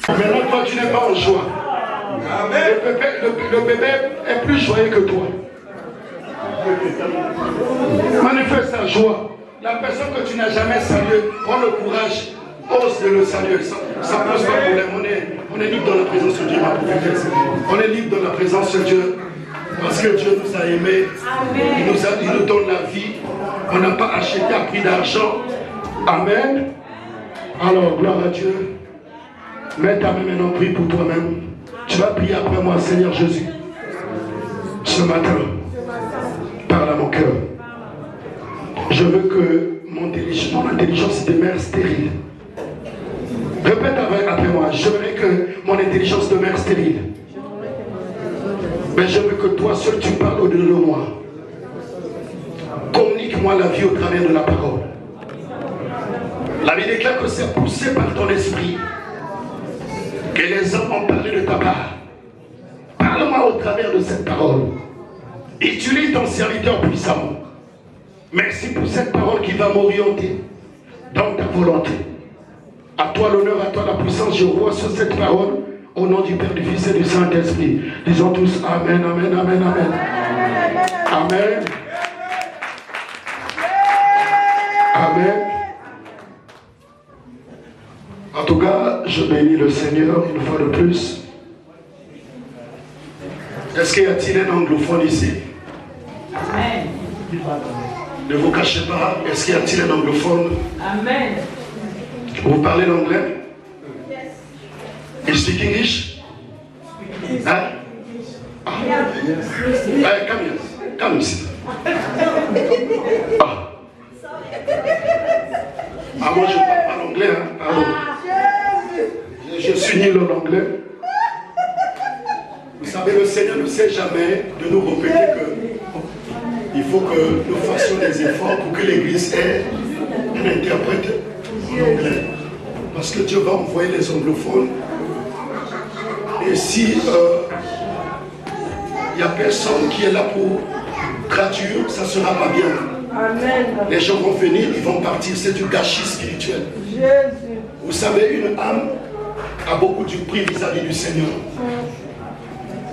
Maintenant, toi, tu n'es pas en joie. Le bébé est plus joyeux que toi. Manifeste ta joie. La personne que tu n'as jamais saluée, prends le courage, ose de le saluer. Ça ne pose pas de problème. On est libre dans la présence de Dieu, ma prophétesse. On est libre dans la présence de Dieu. Parce que Dieu nous a aimés. Il nous donne la vie. On n'a pas acheté à prix d'argent. Amen. Alors, gloire à Dieu. Mets ta main maintenant, prie pour toi-même. Tu vas prier après moi, Seigneur Jésus. Ce matin, parle à mon cœur. Je veux que mon intelligence demeure stérile. Répète après moi. Je veux que mon intelligence demeure stérile. Mais je veux que toi seul tu parles au-delà de moi. Communique-moi la vie au travers de la parole. La Bible déclare que c'est poussé par ton esprit que les hommes ont parlé de ta part. Parle-moi au travers de cette parole. Utilise ton serviteur puissamment. Merci pour cette parole qui va m'orienter dans ta volonté. À toi l'honneur, à toi la puissance. Je vois sur cette parole au nom du Père, du Fils et du Saint-Esprit. Disons tous Amen, Amen, Amen, Amen. Amen. Amen. En tout cas, je bénis le Seigneur une fois de plus. Est-ce qu'il y a-t-il un anglophone ici? Amen. Ne vous cachez pas. Est-ce qu'il y a-t-il un anglophone? Amen. Vous parlez l'anglais? Yes. You speak English? Hein? Ah. Hey, come here. Come ici. Ah. Ah, moi je ne parle pas l'anglais, hein? Pardon. Je suis nul en anglais. Vous savez, le Seigneur ne sait jamais de nous répéter que il faut que nous fassions des efforts pour que l'Église ait un interprète en anglais. Parce que Dieu va envoyer les anglophones. Et si il n'y a personne qui est là pour traduire, ça ne sera pas bien. Amen. Les gens vont venir, ils vont partir. C'est du gâchis spirituel. Jésus. Vous savez, une âme a beaucoup du prix vis-à-vis du Seigneur.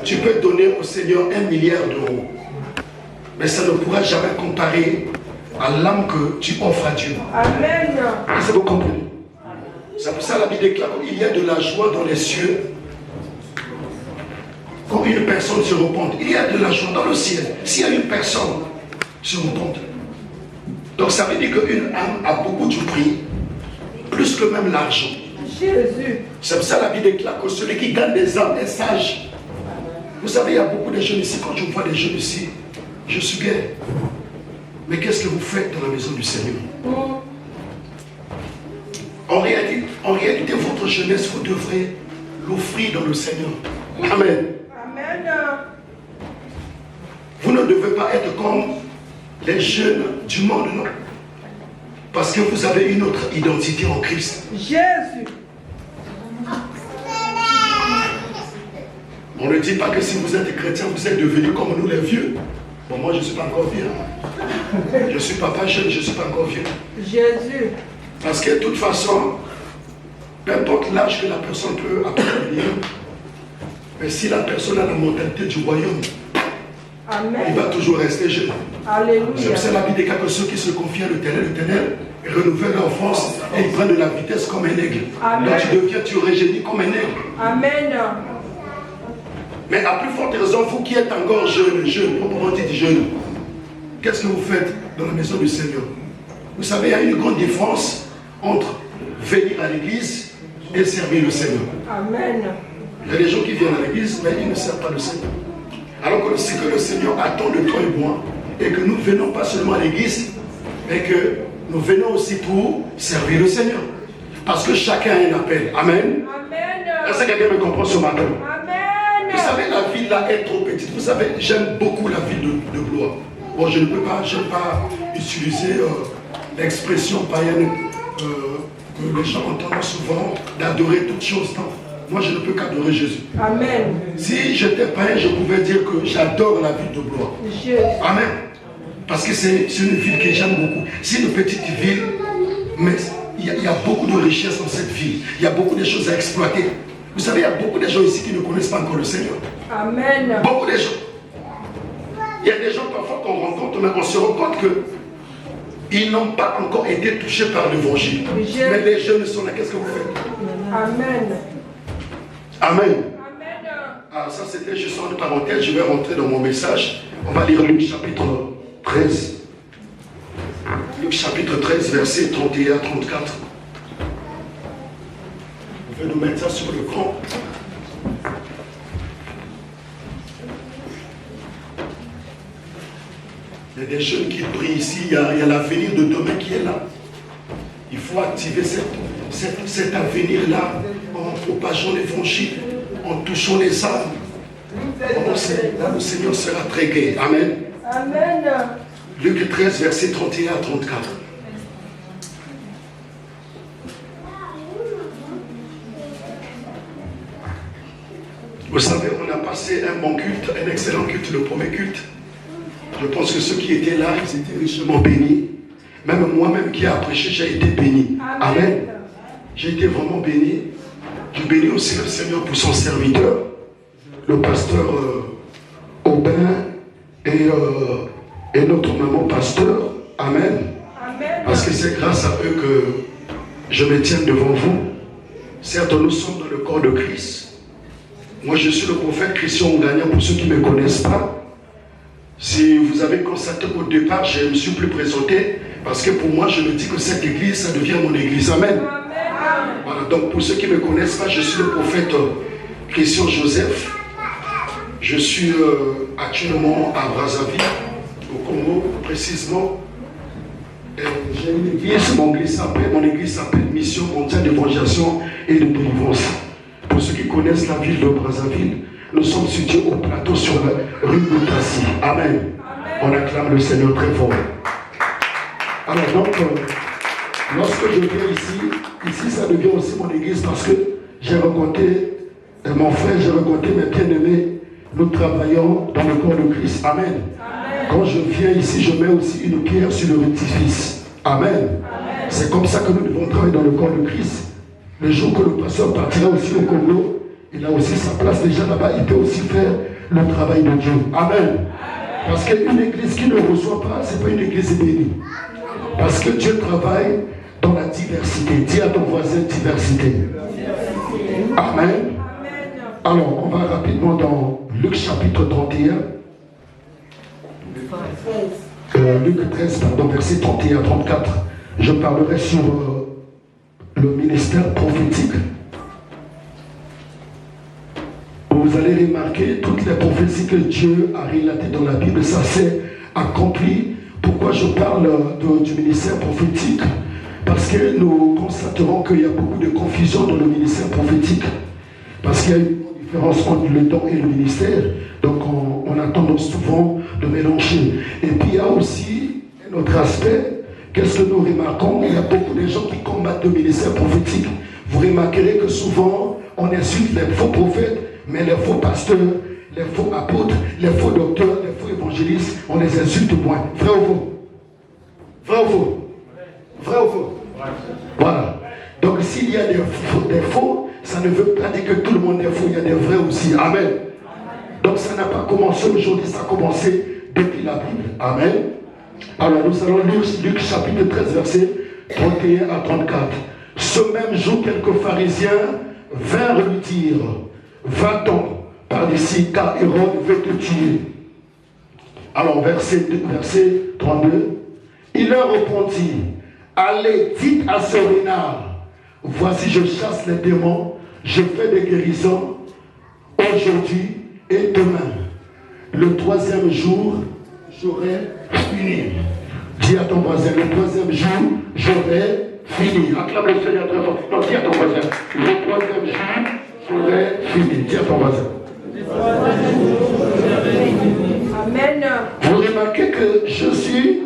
Tu peux donner au Seigneur 1 milliard d'euros. Mais ça ne pourra jamais comparer à l'âme que tu offres à Dieu. Amen. Est-ce que vous comprenez? C'est pour ça que la Bible déclare qu'il y a de la joie dans les cieux quand une personne se repente. Il y a de la joie dans le ciel s'il y a une personne se repente. Donc ça veut dire qu'une âme a beaucoup de prix, plus que même l'argent. Jésus. C'est pour ça que la Bible déclare que celui qui gagne des âmes est sage. Vous savez, il y a beaucoup de jeunes ici. Quand je vois des jeunes ici, je suis gai. Mais qu'est-ce que vous faites dans la maison du Seigneur? En réalité, votre jeunesse, vous devrez l'offrir dans le Seigneur. Amen. Amen. Vous ne devez pas être comme les jeunes du monde, non. Parce que vous avez une autre identité en Christ. Jésus. On ne dit pas que si vous êtes chrétien, vous êtes devenus comme nous les vieux. Bon, moi je ne suis pas encore vieux. Je suis papa jeune, je ne suis pas encore vieux. Jésus. Parce que de toute façon, peu importe l'âge que la personne peut accomplir, mais si la personne a la mentalité du royaume, Amen. il va toujours rester jeune. Alléluia. C'est pour ça la Bible déclare que ceux qui se confient à l'Éternel, ils renouvellent leur force et ils prennent de la vitesse comme un aigle. Amen. Donc tu régénis comme un aigle. Amen. Mais à plus forte raison, vous qui êtes encore jeune, proprement dit jeune, qu'est-ce que vous faites dans la maison du Seigneur? Vous savez, il y a une grande différence entre venir à l'église et servir le Seigneur. Amen. Il y a des gens qui viennent à l'église, mais ils ne servent pas le Seigneur. Alors que c'est que le Seigneur attend de toi et moi, et que nous venons pas seulement à l'église, mais que nous venons aussi pour servir le Seigneur. Parce que chacun a un appel. Amen. Amen. Est-ce que quelqu'un me comprend ce matin? Amen. Vous savez, la ville là est trop petite. Vous savez, j'aime beaucoup la ville de Blois. Bon, je n'aime pas utiliser l'expression païenne que les gens entendent souvent d'adorer toutes choses. Non. Moi, je ne peux qu'adorer Jésus. Amen. Si j'étais païen, je pouvais dire que j'adore la ville de Blois. Jésus. Amen. Parce que c'est une ville que j'aime beaucoup. C'est une petite ville, mais il y a beaucoup de richesses dans cette ville. Il y a beaucoup de choses à exploiter. Vous savez, il y a beaucoup de gens ici qui ne connaissent pas encore le Seigneur. Amen. Beaucoup de gens. Il y a des gens parfois qu'on rencontre, mais on se rend compte qu'ils n'ont pas encore été touchés par l'évangile. Mais les jeunes sont là, qu'est-ce que vous faites? Amen. Amen. Ah, ça c'était juste une parenthèse, je vais rentrer dans mon message. On va lire Luc chapitre 13. Luc chapitre 13, versets 31 à 34. Vous pouvez nous mettre ça sur l'écran. Il y a des jeunes qui prient ici, il y a l'avenir de demain qui est là. Il faut activer cet avenir-là en propageant l'évangile, en touchant les âmes. Là, le Seigneur sera très gai. Amen. Amen. Luc 13, versets 31 à 34. Vous savez, on a passé un bon culte, un excellent culte, le premier culte. Je pense que ceux qui étaient là, ils étaient richement bénis. Même moi-même qui ai prêché, j'ai été béni. Amen. J'ai été vraiment béni. Je bénis aussi le Seigneur pour son serviteur, le pasteur Aubin et notre maman pasteur. Amen. Parce que c'est grâce à eux que je me tiens devant vous. Certes, nous sommes dans le corps de Christ. Moi, je suis le prophète Christian Ongania pour ceux qui ne me connaissent pas. Si vous avez constaté au départ, je ne me suis plus présenté parce que pour moi, je me dis que cette église, ça devient mon église. Amen. Voilà, donc pour ceux qui ne me connaissent pas, je suis le prophète Christian Joseph. Je suis actuellement à Brazzaville, au Congo, précisément. J'ai une église, mon église s'appelle Mission mondiale d'évangélisation et de délivrance. Pour ceux qui connaissent la ville de Brazzaville, nous sommes situés au plateau sur la rue Boutassi. Amen. On acclame le Seigneur très fort. Alors donc, lorsque je viens ici ça devient aussi mon église parce que j'ai rencontré mon frère, j'ai rencontré mes bien-aimés. Nous travaillons dans le corps de Christ. Amen. Quand je viens ici, je mets aussi une pierre sur le rectifice. Amen. C'est comme ça que nous devons travailler dans le corps de Christ. Le jour que le pasteur partira aussi au Congo, il a aussi sa place déjà là-bas, il peut aussi faire le travail de Dieu. Amen. Parce qu'une église qui ne reçoit pas, ce n'est pas une église bénie. Parce que Dieu travaille dans la diversité. Dis à ton voisin diversité. Amen. Alors, on va rapidement dans Luc chapitre 31. Luc 13, pardon, verset 31 à 34. Je parlerai sur le ministère prophétique. Vous allez remarquer toutes les prophéties que Dieu a relatées dans la Bible, ça s'est accompli. Pourquoi je parle du ministère prophétique? Parce que nous constaterons qu'il y a beaucoup de confusion dans le ministère prophétique. Parce qu'il y a une différence entre le don et le ministère. Donc on a tendance souvent de mélanger. Et puis il y a aussi un autre aspect. Qu'est-ce que nous remarquons? Il y a beaucoup de gens qui combattent le ministère prophétique. Vous remarquerez que souvent on insulte les faux prophètes, mais les faux pasteurs, les faux apôtres, les faux docteurs, les faux évangélistes, on les insulte moins. Vrai ou faux? Vrai ou faux? Vrai ou faux? Voilà. Donc s'il y a des faux, ça ne veut pas dire que tout le monde est faux, il y a des vrais aussi. Amen. Donc ça n'a pas commencé aujourd'hui, ça a commencé depuis la Bible. Amen. Alors nous allons lire Luc chapitre 13, verset 31 à 34. Ce même jour, quelques pharisiens vinrent lui dire: va-t'en par ici, car Hérode veut te tuer. Alors verset 32, il leur répondit: allez, dites à ce renard, voici je chasse les démons, je fais des guérisons aujourd'hui et demain. Le troisième jour, j'aurai fini. Dis à ton voisin, le troisième jour, j'aurai fini. Acclame le Seigneur très fort. Non, dis à ton voisin, le troisième jour, j'aurai fini. Dis à ton voisin. Amen. Vous remarquez que Jésus,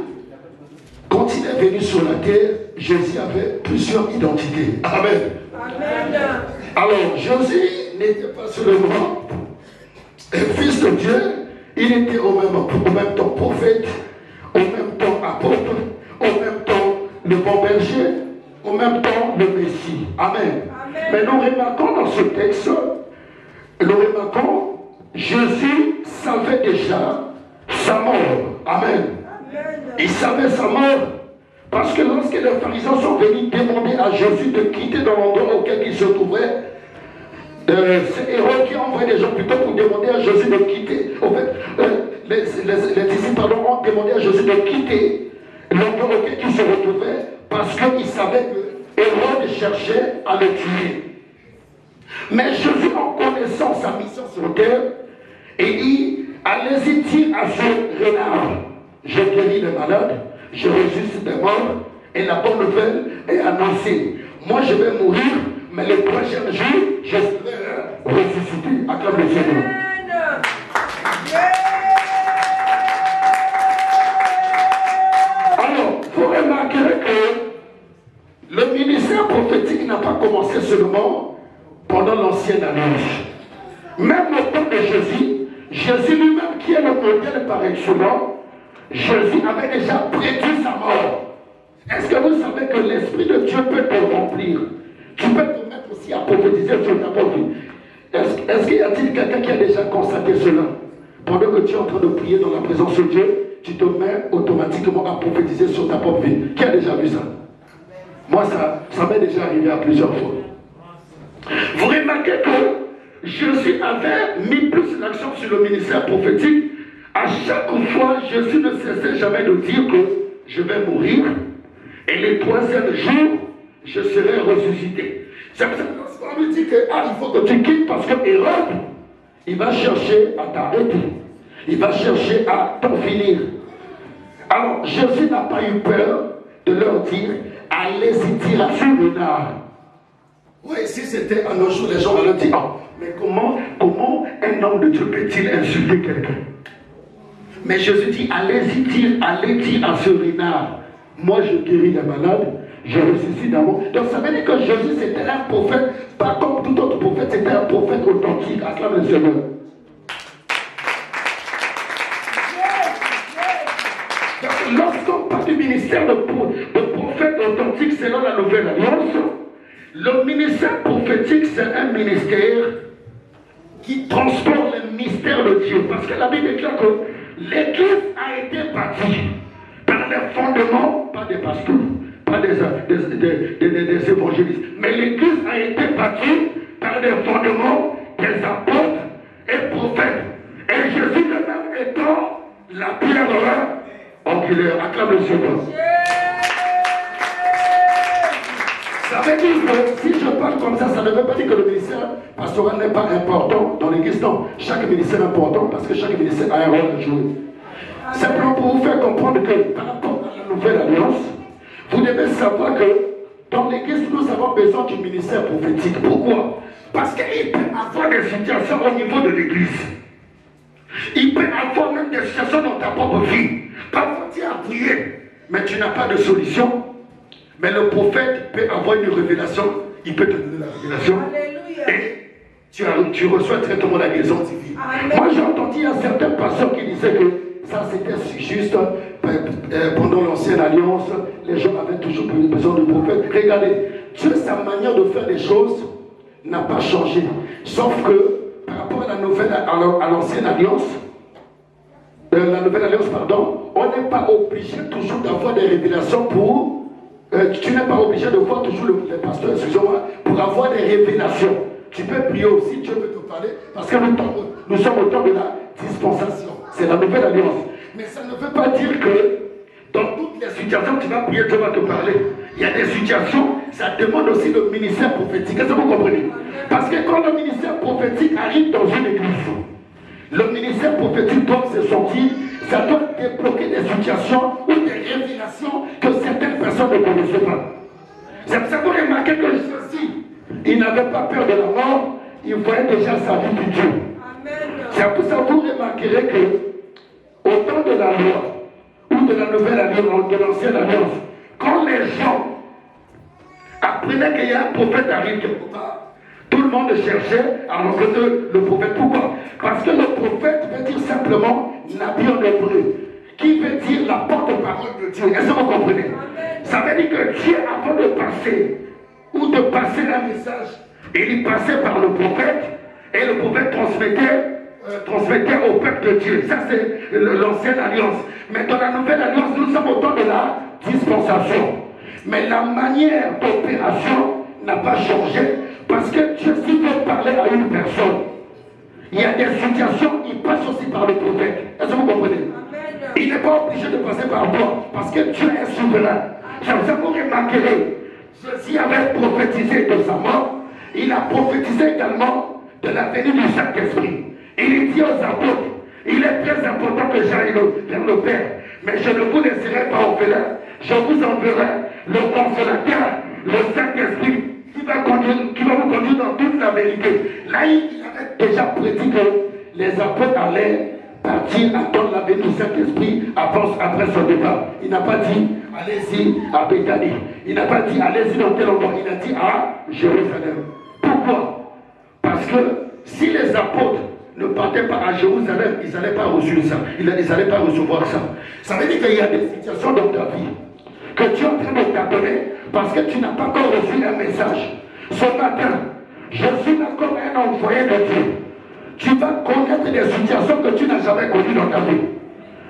quand il est venu sur la terre, Jésus avait plusieurs identités. Amen. Amen. Alors, Jésus n'était pas seulement un fils de Dieu, il était au même temps prophète, au même temps apôtre, au même temps le bon berger. au même temps le Messie. Amen. Amen. Mais nous remarquons dans ce texte, Jésus savait déjà sa mort. Amen. Amen. Il savait sa mort parce que lorsque les pharisiens sont venus demander à Jésus de quitter dans l'endroit auquel il se trouvait, c'est Hérode qui a envoyé des gens plutôt pour demander à Jésus de quitter. En fait, les disciples ont demandé à Jésus de quitter l'endroit auquel il se retrouvait parce qu'ils savaient que Hérode cherchait à le tuer. Mais Jésus, en connaissant sa mission sur terre, et dit, allez-y, tire à ce renard. Je guéris les malades, je ressuscite les morts, et la bonne nouvelle est annoncée. Moi, je vais mourir, mais le prochain jour, je serai ressuscité. Acclame le Seigneur. Alors, vous remarquerez que le ministère prophétique n'a pas commencé seulement pendant l'ancienne alliance. Même au temps de Jésus lui-même qui est le modèle par excellence, Jésus avait déjà prédit sa mort. Est-ce que vous savez que l'Esprit de Dieu peut te remplir? Tu peux te mettre aussi à prophétiser sur ta propre vie. Est-ce qu'il y a-t-il quelqu'un qui a déjà constaté cela? Pendant que tu es en train de prier dans la présence de Dieu, tu te mets automatiquement à prophétiser sur ta propre vie. Qui a déjà vu ça? Moi, ça m'est déjà arrivé à plusieurs fois. Vous remarquez que Jésus avait mis plus l'accent sur le ministère prophétique. À chaque fois, Jésus ne cessait jamais de dire que je vais mourir et le troisième jour, je serai ressuscité. C'est pour ça qu'on lui dit que il faut que tu quittes parce que Hérode, il va chercher à t'arrêter. Il va chercher à t'en finir. Alors, Jésus n'a pas eu peur de leur dire, allez-y dire à ce renard. Oui, si c'était un autre jour, les gens allaient dire, mais comment un homme de Dieu peut-il insulter quelqu'un? Mais Jésus dit, allez dire à ce renard, moi je guéris les malades, je ressuscite d'amour. Donc ça veut dire que Jésus c'était un prophète, pas comme tout autre prophète, c'était un prophète authentique. Acclame le Seigneur. Lorsqu'on parle du ministère de prophète authentique selon la Nouvelle Alliance, le ministère prophétique, c'est un ministère qui transporte le mystère de Dieu. Parce que la Bible déclare que l'Église a été bâtie par les fondements, pas des pasteurs, pas des évangélistes, mais l'Église a été bâtie par les fondements des apôtres et prophètes. Et Jésus lui-même étant la pierre angulaire. Acclame le Seigneur. Ça veut dire que si je parle comme ça ne veut pas dire que le ministère pastoral n'est pas important dans l'église. Non, chaque ministère est important parce que chaque ministère a un rôle à jouer. Simplement pour vous faire comprendre que par rapport à la Nouvelle Alliance, vous devez savoir que dans l'église, nous avons besoin du ministère prophétique. Pourquoi? Parce qu'il peut avoir des situations au niveau de l'église. Il peut avoir même des situations dans ta propre vie. Parfois tu as prié, mais tu n'as pas de solution. Mais le prophète peut avoir une révélation, il peut te donner la révélation. Alléluia. Et tu reçois un traitement de la guérison divine. Moi j'ai entendu un certain pasteur qui disait que ça c'était juste pendant l'ancienne alliance, les gens avaient toujours besoin de prophète. Regardez, Dieu, sa manière de faire les choses n'a pas changé. Sauf que par rapport à l'ancienne alliance, la nouvelle alliance, on n'est pas obligé toujours d'avoir des révélations pour. Tu n'es pas obligé de voir toujours les pasteurs, excusez-moi, pour avoir des révélations. Tu peux prier aussi, Dieu veut te parler, parce que nous sommes au temps de la dispensation. C'est la nouvelle alliance. Mais ça ne veut pas dire que dans toutes les situations tu vas prier, Dieu va te parler. Il y a des situations, ça demande aussi le ministère prophétique. Est-ce que vous comprenez? Parce que quand le ministère prophétique arrive dans une église, le ministère prophétique doit se sortir, ça doit débloquer des situations ou des révélations que certaines personnes ne connaissaient pas. C'est pour ça que vous remarquez que Jésus, il n'avait pas peur de la mort, il voyait déjà sa vie de Dieu. C'est pour ça que vous remarquerez que, au temps de la loi, ou de la nouvelle alliance, de l'ancienne alliance, quand les gens apprenaient qu'il y a un prophète arrive quelque part, tout le monde cherchait à rencontrer le prophète. Pourquoi? Parce que le prophète veut dire simplement Nabi en hébreu, qui veut dire la porte-parole de Dieu. Est-ce que vous comprenez? Ça veut dire que Dieu, avant de passer, ou de passer un message, il passait par le prophète, et le prophète transmettait au peuple de Dieu. Ça, c'est l'ancienne alliance. Mais dans la nouvelle alliance, nous sommes au temps de la dispensation. Mais la manière d'opération n'a pas changé, parce que Dieu, s'il veut parler à une personne, il y a des situations, il passe aussi par le prophète. Est-ce que vous comprenez? Il n'est pas obligé de passer par toi, parce que Dieu est souverain. Vous remarquerez, ceci avait prophétisé de sa mort, il a prophétisé également de la venue du Saint-Esprit. Il dit aux apôtres, il est très important que j'aille vers le Père, mais je ne vous laisserai pas orphelin, je vous enverrai le consolateur, le Saint-Esprit, qui va vous conduire dans toute la vérité. Là, il avait déjà prédit que les apôtres allaient partir attendre la venue du Saint-Esprit après son départ. Il n'a pas dit allez-y à Béthanie. Il n'a pas dit allez-y dans tel endroit. Il a dit à Jérusalem. Pourquoi? Parce que si les apôtres ne partaient pas à Jérusalem, ils n'allaient pas recevoir ça. Ils n'allaient pas recevoir ça. Ça veut dire qu'il y a des situations dans ta vie que tu es en train de t'abonner parce que tu n'as pas encore reçu un message. Ce matin, je suis là comme un envoyé de Dieu. Tu vas connaître des situations que tu n'as jamais connues dans ta vie.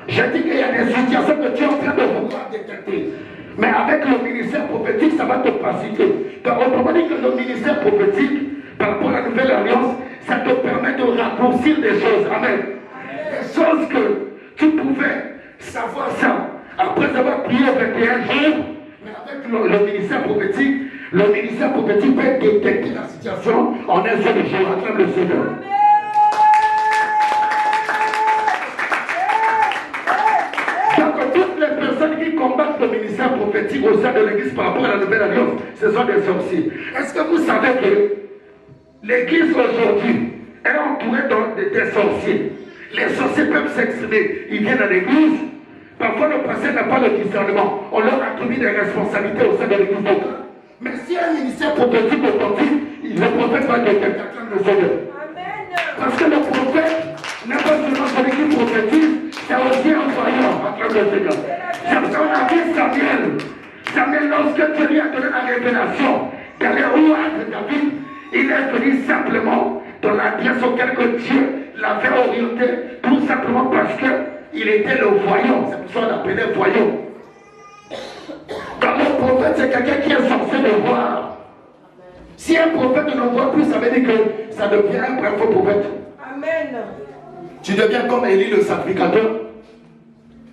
Je dis qu'il y a des situations que tu es en train de vouloir détecter. Mais avec le ministère prophétique, ça va te faciliter. Donc, autrement dit que le ministère prophétique, par rapport à la nouvelle alliance, ça te permet de raccourcir des choses. Amen. Des choses que tu pouvais savoir ça après avoir prié 21 jours. Mais avec le ministère prophétique peut détecter la situation en un seul jour. Acclame le Seigneur. Qui combattent le ministère prophétique au sein de l'église par rapport à la nouvelle alliance, ce sont des sorciers. Est-ce que vous savez que l'église aujourd'hui est entourée des sorciers? Les sorciers peuvent s'exprimer, ils viennent à l'église, parfois le pasteur n'a pas le discernement, on leur attribue des responsabilités au sein de l'église. Mais si un ministère prophétique authentique, le prophète va détecter le Seigneur. Parce que le prophète n'est pas seulement celui qui prophétise, c'est aussi un voyant, acclame le Seigneur. C'est pour ça qu'on a vu Samuel, lorsque Dieu lui a donné la révélation d'aller où de David, il est venu simplement dans la pièce auquel Dieu l'avait orienté, tout simplement parce qu'il était le voyant. C'est pour ça qu'on l'appelait voyant. Dans le prophète, c'est quelqu'un qui est censé le voir. Si un prophète ne le voit plus, ça veut dire que ça devient un vrai faux prophète. Amen. Tu deviens comme Élie le sacrificateur.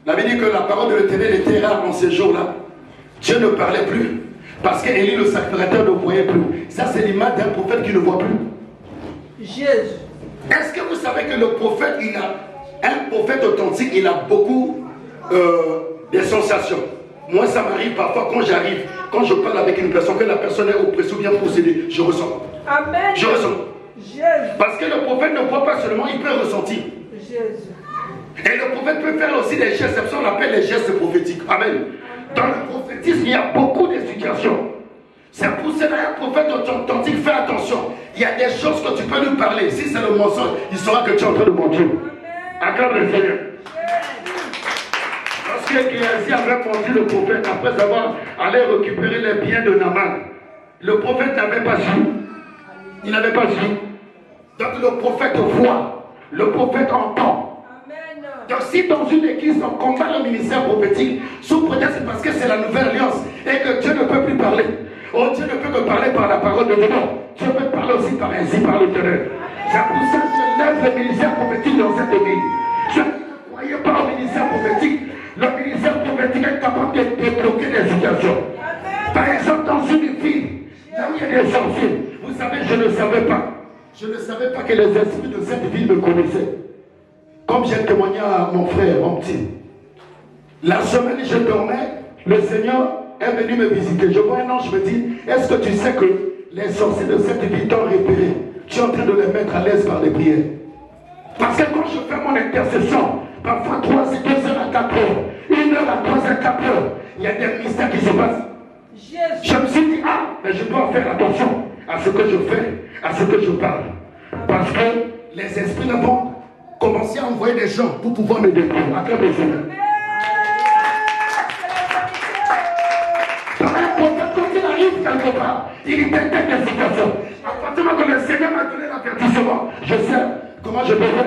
La Bible dit que la parole de l'Éternel était rare en ces jours-là. Dieu ne parlait plus. Parce qu'Élie le sacrificateur ne voyait plus. Ça, c'est l'image d'un prophète qui ne voit plus. Jésus. Est-ce que vous savez que le prophète, un prophète authentique, il a beaucoup de sensations. Moi, ça m'arrive parfois quand j'arrive, quand je parle avec une personne, que la personne est oppressée ou bien possédée, je ressens. Amen. Je ressens. Jésus. Parce que le prophète ne voit pas seulement, il peut ressentir. Jésus. Et le prophète peut faire aussi des gestes, c'est pour ça qu'on appelle les gestes prophétiques. Amen. Dans le prophétisme, il y a beaucoup de situations. C'est pour cela qu'un prophète authentique, fais attention. Il y a des choses que tu peux lui parler. Si c'est le mensonge, il saura que tu es en train de mentir. Acclame le Seigneur. Lorsque Géasi avait menti le prophète, après avoir allé récupérer les biens de Naaman, le prophète n'avait pas su. Il n'avait pas su. Donc le prophète voit, le prophète entend. Donc si dans une église on combat le ministère prophétique, sous prétexte c'est parce que c'est la nouvelle alliance et que Dieu ne peut plus parler. Oh, Dieu ne peut que parler par la parole de Dieu. Dieu peut parler aussi par ainsi par l'Éternel. C'est pour ça que je lève le ministère prophétique dans cette église. Je ne croyais pas au ministère prophétique. Le ministère prophétique est capable de débloquer des situations. Par exemple, dans une ville, là où il y a des sorciers, vous savez, je ne savais pas. Je ne savais pas que les esprits de cette ville me connaissaient. Comme j'ai témoigné à mon frère, mon petit. La semaine où je dormais, le Seigneur est venu me visiter. Je vois un ange, je me dis, est-ce que tu sais que les sorciers de cette ville t'ont repéré? Tu es en train de les mettre à l'aise par les prières. Parce que quand je fais mon intercession, parfois 3 heures à 4 heures, 1 heure à 3 heures, 4 heures, il y a des mystères qui se passent. Je me suis dit, mais je dois faire attention à ce que je fais, à ce que je parle. Parce que les esprits ne vont commencer à envoyer des gens pour pouvoir me détruire. À quel besoin? arrive quelque part, il détecte des situations. À partir du moment que le Seigneur m'a donné l'avertissement, je sais comment je peux faire.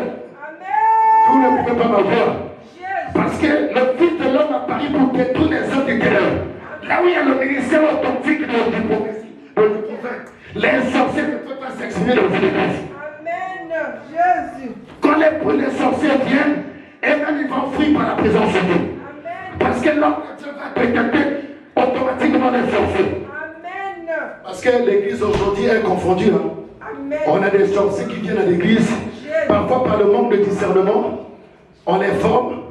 Vous ne pouvez pas m'avoir. Parce que le Fils de l'homme a paru pour détruire les hommes du terrain. Là où il y a le ministère authentique de prophétie, de prophète, les sorciers ne peuvent pas s'exprimer dans une église. Amen. Jésus. Quand les sorciers viennent, et même ils vont fuir par la présence de Dieu. Parce que l'homme de Dieu va détecter automatiquement les sorciers. Amen. Parce que l'église aujourd'hui est confondue. Amen. On a des sorciers qui viennent à l'église, parfois par le manque de discernement, on les forme,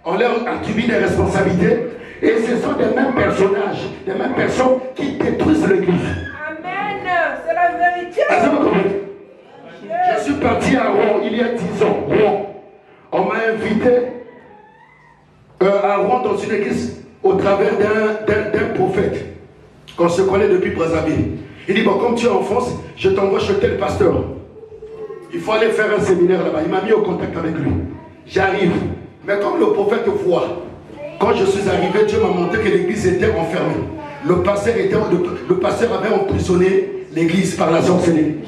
on leur attribue des responsabilités, et ce sont des mêmes personnages, des mêmes personnes qui détruisent l'église. Amen. C'est la vérité. Est-ce que vous comprenez? Je suis parti à Rouen il y a 10 ans. Rouen. On m'a invité à Rouen dans une église au travers d'un prophète qu'on se connaît depuis Brazzaville. Il dit, bon, comme tu es en France, je t'envoie chez tel pasteur. Il faut aller faire un séminaire là-bas. Il m'a mis au contact avec lui. J'arrive. Mais comme le prophète voit, quand je suis arrivé, Dieu m'a montré que l'église était enfermée. Le pasteur avait emprisonné l'église par la sorcellerie.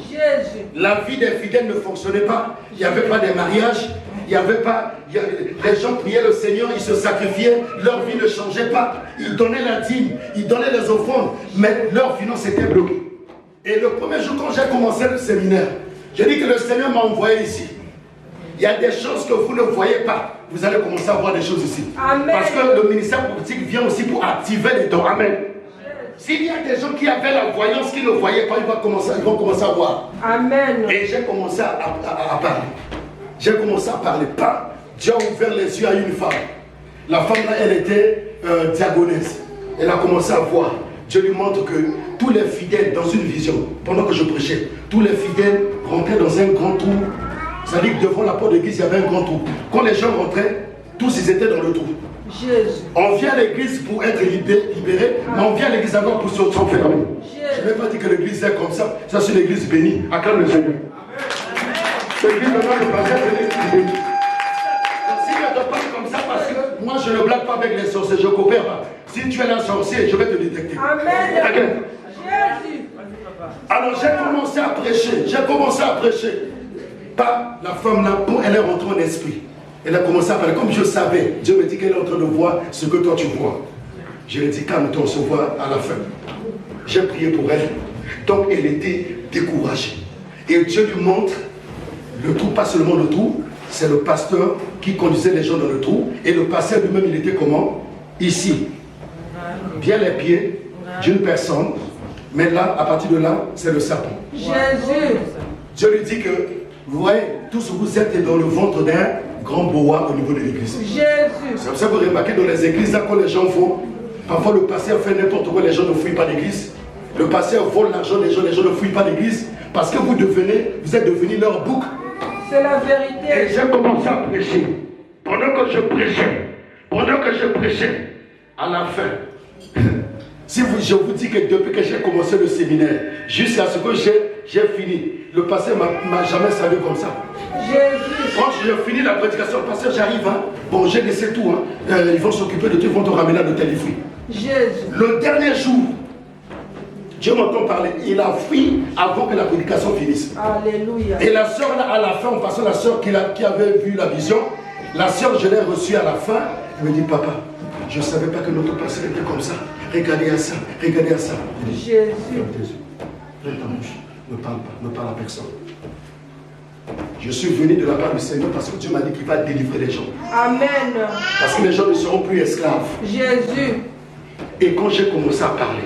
La vie des fidèles ne fonctionnait pas. Il n'y avait pas de mariage. Il n'y avait pas. Les gens priaient le Seigneur, ils se sacrifiaient. Leur vie ne changeait pas. Ils donnaient la dîme, ils donnaient les offrandes. Mais leur finance était bloquée. Et le premier jour, quand j'ai commencé le séminaire, j'ai dit que le Seigneur m'a envoyé ici. Il y a des choses que vous ne voyez pas. Vous allez commencer à voir des choses ici. Amen. Parce que le ministère politique vient aussi pour activer les dons. Amen. S'il y a des gens qui avaient la voyance, qui ne voyaient pas, ils vont commencer à voir. Amen. Et j'ai commencé à parler. J'ai commencé à parler. Dieu a ouvert les yeux à une femme. La femme là, elle était diagonesse. Elle a commencé à voir. Dieu lui montre que tous les fidèles, dans une vision, pendant que je prêchais, tous les fidèles rentraient dans un grand trou. C'est-à-dire que devant la porte de l'église, il y avait un grand trou. Quand les gens rentraient, tous ils étaient dans le trou. Jésus. On vient à l'église pour être libéré, mais on vient à l'église encore pour s'enfermer. Je ne vais pas dire que l'église est comme ça. Ça, c'est l'église bénie. Acclame le Seigneur. L'église de notre pasteur, c'est l'église bénie. Si je te parle comme ça, parce que moi, je ne blague pas avec les sorciers, je ne coopère pas. Si tu es un sorcier, je vais te détecter. Amen. Jésus. Alors, j'ai commencé à prêcher. Pas la femme là, quand elle est rentrée en esprit. Elle a commencé à parler. Comme je savais, Dieu me dit qu'elle est en train de voir ce que toi tu vois. Je lui ai dit, calme-toi, on se voit à la fin. J'ai prié pour elle. Donc elle était découragée. Et Dieu lui montre le trou, pas seulement le trou, c'est le pasteur qui conduisait les gens dans le trou. Et le pasteur lui-même, il était comment? Ici. Bien les pieds d'une personne. Mais là, à partir de là, c'est le serpent. Jésus. Dieu lui dit que, vous voyez, tous vous êtes dans le ventre d'un grand boa au niveau de l'église. Jésus. C'est comme ça que vous remarquez dans les églises, là, quand les gens vont, parfois le pasteur fait n'importe quoi, les gens ne fouillent pas l'église. Le pasteur vole l'argent des gens, les gens ne fouillent pas l'église. Parce que vous êtes devenus leur bouc. C'est la vérité. Et j'ai commencé à prêcher. Pendant que je prêchais, à la fin, je vous dis que depuis que j'ai commencé le séminaire, jusqu'à ce que j'ai fini, le pasteur m'a jamais salué comme ça. Jésus. Quand j'ai fini la prédication, le pasteur, j'arrive, bon, j'ai laissé tout, ils vont s'occuper de tout, ils vont te ramener à l'hôtel du fruit. Jésus. Le dernier jour, Dieu m'entend parler, il a fui avant que la prédication finisse. Alléluia. Et la soeur, à la fin, en passant, la soeur qui avait vu la vision, la soeur, je l'ai reçue à la fin, elle me dit, papa, je ne savais pas que notre pasteur était comme ça. Regardez à ça, regardez à ça. Jésus. Ne parle pas, ne parle à personne. Je suis venu de la part du Seigneur parce que Dieu m'a dit qu'il va délivrer les gens. Amen. Parce que les gens ne seront plus esclaves. Jésus. Et quand j'ai commencé à parler,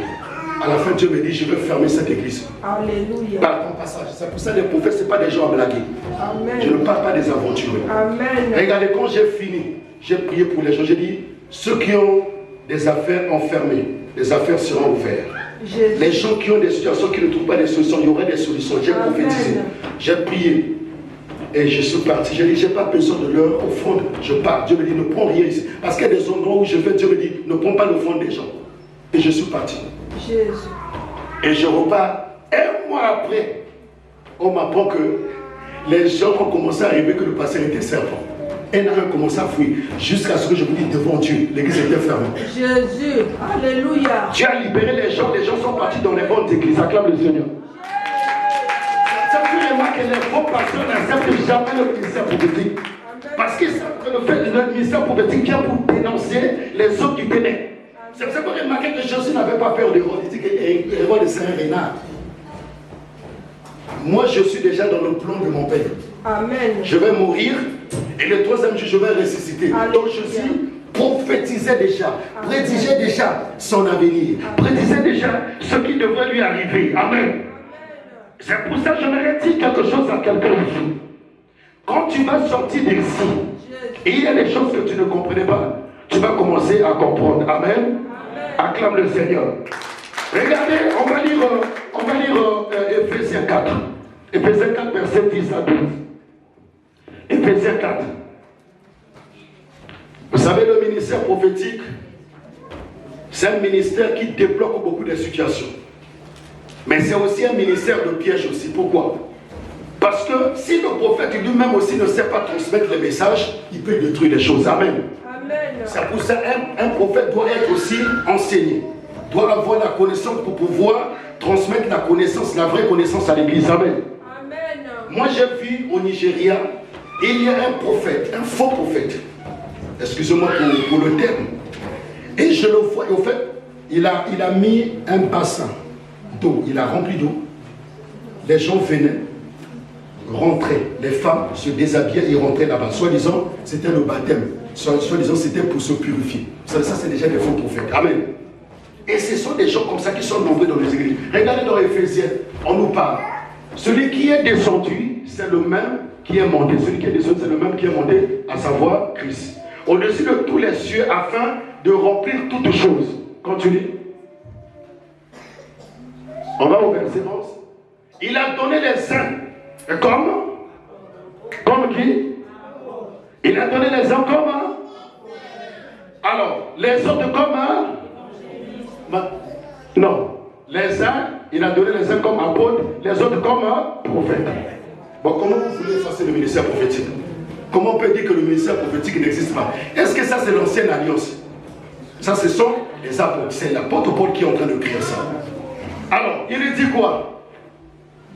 à la fin Dieu me dit, je vais fermer cette église. Alléluia. Par ton passage. C'est pour ça que les prophètes, ce n'est pas des gens à blaguer. Amen. Je ne parle pas des aventuriers. Amen. Regardez, quand j'ai fini, j'ai prié pour les gens. J'ai dit, ceux qui ont des affaires enfermées, les affaires seront ouvertes. Jésus. Les gens qui ont des situations, qui ne trouvent pas des solutions, il y aurait des solutions. J'ai prophétisé, j'ai prié et je suis parti. J'ai dit, je n'ai pas besoin de leur offrande. Je pars. Dieu me dit, ne prends rien ici. Parce qu'il y a des endroits où je vais, Dieu me dit, ne prends pas l'offrande des gens. Et je suis parti. Jésus. Et je repars. Un mois après, on m'apprend que les gens ont commencé à arriver que le pasteur était serpent. Un à un commençait à fuir. Jusqu'à ce que je vous dis devant Dieu, l'église était fermée. Jésus, alléluia. Dieu a libéré les gens sont partis dans les bonnes églises. Acclame le Seigneur. Ça veut dire que les faux pasteurs n'acceptent jamais le ministère prophétique. Parce qu'ils savent que le fait de ministère prophétique vient pour dénoncer les autres du ténèbres. C'est pour ça que vous remarquez que Jésus n'avait pas peur d'Hérode. Il dit que Hérode c'est un renard. Moi, je suis déjà dans le plan de mon Père. Amen. Je vais mourir et le troisième jour, je vais ressusciter. Alléluia. Donc Jésus prophétisait déjà, prédisait déjà son avenir, prédisait déjà ce qui devrait lui arriver. Amen. C'est pour ça que j'aimerais dire quelque chose à quelqu'un ici. Quand tu vas sortir d'ici, et il y a des choses que tu ne comprenais pas, tu vas commencer à comprendre. Amen. Acclame le Seigneur. Regardez, on va lire Ephésiens 4. Ephésiens 4, verset 10 à 12. Ephésiens 4. Vous savez, le ministère prophétique, c'est un ministère qui débloque beaucoup de situations. Mais c'est aussi un ministère de piège aussi. Pourquoi? Parce que si le prophète lui-même aussi ne sait pas transmettre les messages, il peut détruire les choses. Amen. C'est pour ça qu'un prophète doit être aussi enseigné. Doit avoir la connaissance pour pouvoir transmettre la connaissance, la vraie connaissance à l'église. Amen. Amen. Moi j'ai vu au Nigeria, il y a un prophète, un faux prophète. Excusez-moi pour le terme. Et je le vois, et au fait, il a mis un bassin d'eau, il a rempli d'eau. Les gens venaient, rentraient, les femmes se déshabillaient et rentraient là-bas. Soi-disant, c'était le baptême. Soi-disant, c'était pour se purifier. Ça c'est déjà des faux prophètes. Amen. Et ce sont des gens comme ça qui sont nombreux dans les églises. Regardez dans Éphésiens, on nous parle. Celui qui est descendu, c'est le même qui est monté. Celui qui est descendu, c'est le même qui est monté, à savoir Christ. Au-dessus de tous les cieux, afin de remplir toutes choses. Continue. On va au verset 11. Il a donné les uns comme qui? Il a donné les uns comme alors, les autres comme non. Les uns, il a donné les uns comme apôtres, les autres comme prophètes. Bon, comment vous voulez effacer le ministère prophétique? Comment on peut dire que le ministère prophétique n'existe pas? Est-ce que ça c'est l'ancienne alliance? Ça ce sont les apôtres. C'est l'apôtre Paul qui est en train de créer ça. Alors, il dit quoi?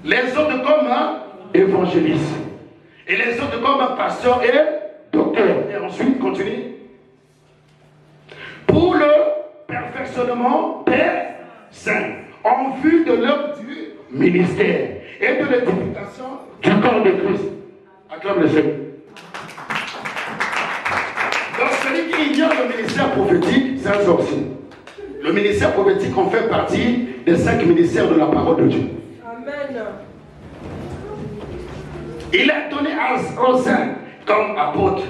Les autres comme évangélistes. Et les autres comme pasteurs et docteurs. Et ensuite, continue. Pour le perfectionnement des saints, en vue de l'œuvre du ministère et de l'édification du corps de Christ. Acclame le Seigneur. Donc celui qui ignore le ministère prophétique, c'est un sorcier. Le ministère prophétique en fait partie des 5 ministères de la parole de Dieu. Amen. Il a donné aux uns comme apôtres,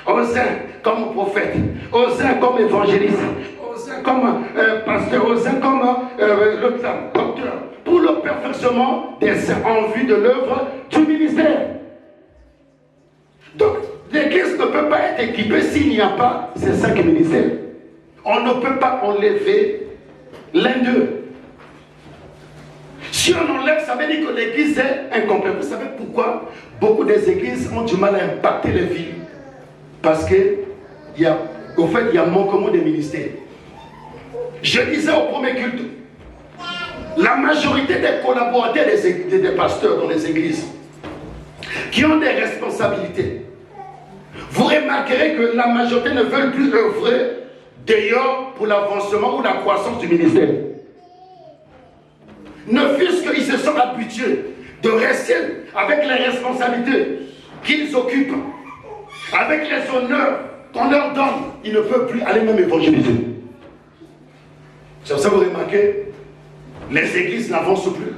aux uns comme prophètes, aux uns comme évangélistes, aux uns comme pasteurs, aux uns comme docteur, pour le perfectionnement des saints en vue de l'œuvre du ministère. Donc, l'église ne peut pas être équipée s'il n'y a pas ces 5 ministères. On ne peut pas enlever l'un d'eux. Si on enlève, ça veut dire que l'église est incomplète. Vous savez pourquoi beaucoup des églises ont du mal à impacter les vies? Parce qu'au fait, il y a manquement des ministères. Je disais au premier culte, la majorité des collaborateurs des pasteurs dans les églises qui ont des responsabilités, vous remarquerez que la majorité ne veulent plus œuvrer d'ailleurs pour l'avancement ou la croissance du ministère. Ne fût-ce qu'ils se sont habitués de rester avec les responsabilités qu'ils occupent, avec les honneurs qu'on leur donne, ils ne peuvent plus aller même évangéliser. C'est pour ça que vous remarquez, les églises n'avancent plus.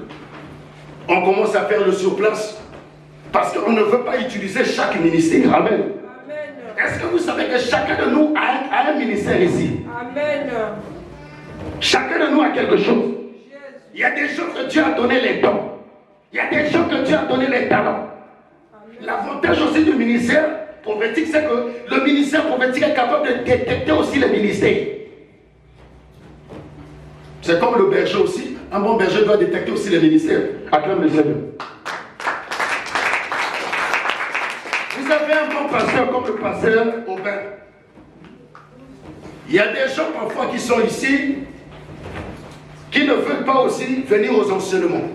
On commence à faire le surplace parce qu'on ne veut pas utiliser chaque ministère. Amen. Est-ce que vous savez que chacun de nous a un ministère ici? Amen. Chacun de nous a quelque chose. Il y a des gens que Dieu a donné les dons. Il y a des gens que Dieu a donné les talents. L'avantage aussi du ministère prophétique, c'est que le ministère prophétique est capable de détecter aussi les ministères. C'est comme le berger aussi. Un bon berger doit détecter aussi les ministères. Acclame le Seigneur. Vous avez un bon pasteur comme le pasteur Aubin, il y a des gens parfois qui sont ici qui ne veulent pas aussi venir aux enseignements.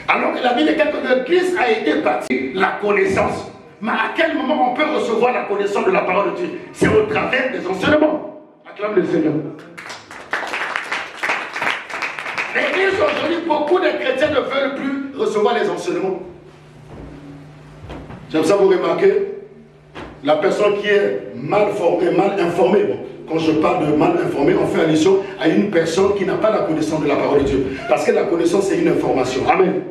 Alors que la Bible est que l'Église a été bâtie la connaissance. Mais à quel moment on peut recevoir la connaissance de la parole de Dieu? C'est au travers des enseignements. Acclame le Seigneur. L'Église aujourd'hui, beaucoup de chrétiens ne veulent plus recevoir les enseignements. J'aime ça vous remarquer. La personne qui est mal formée, mal informée, bon, quand je parle de mal informé, on fait allusion à une personne qui n'a pas la connaissance de la parole de Dieu. Parce que la connaissance, c'est une information. Amen.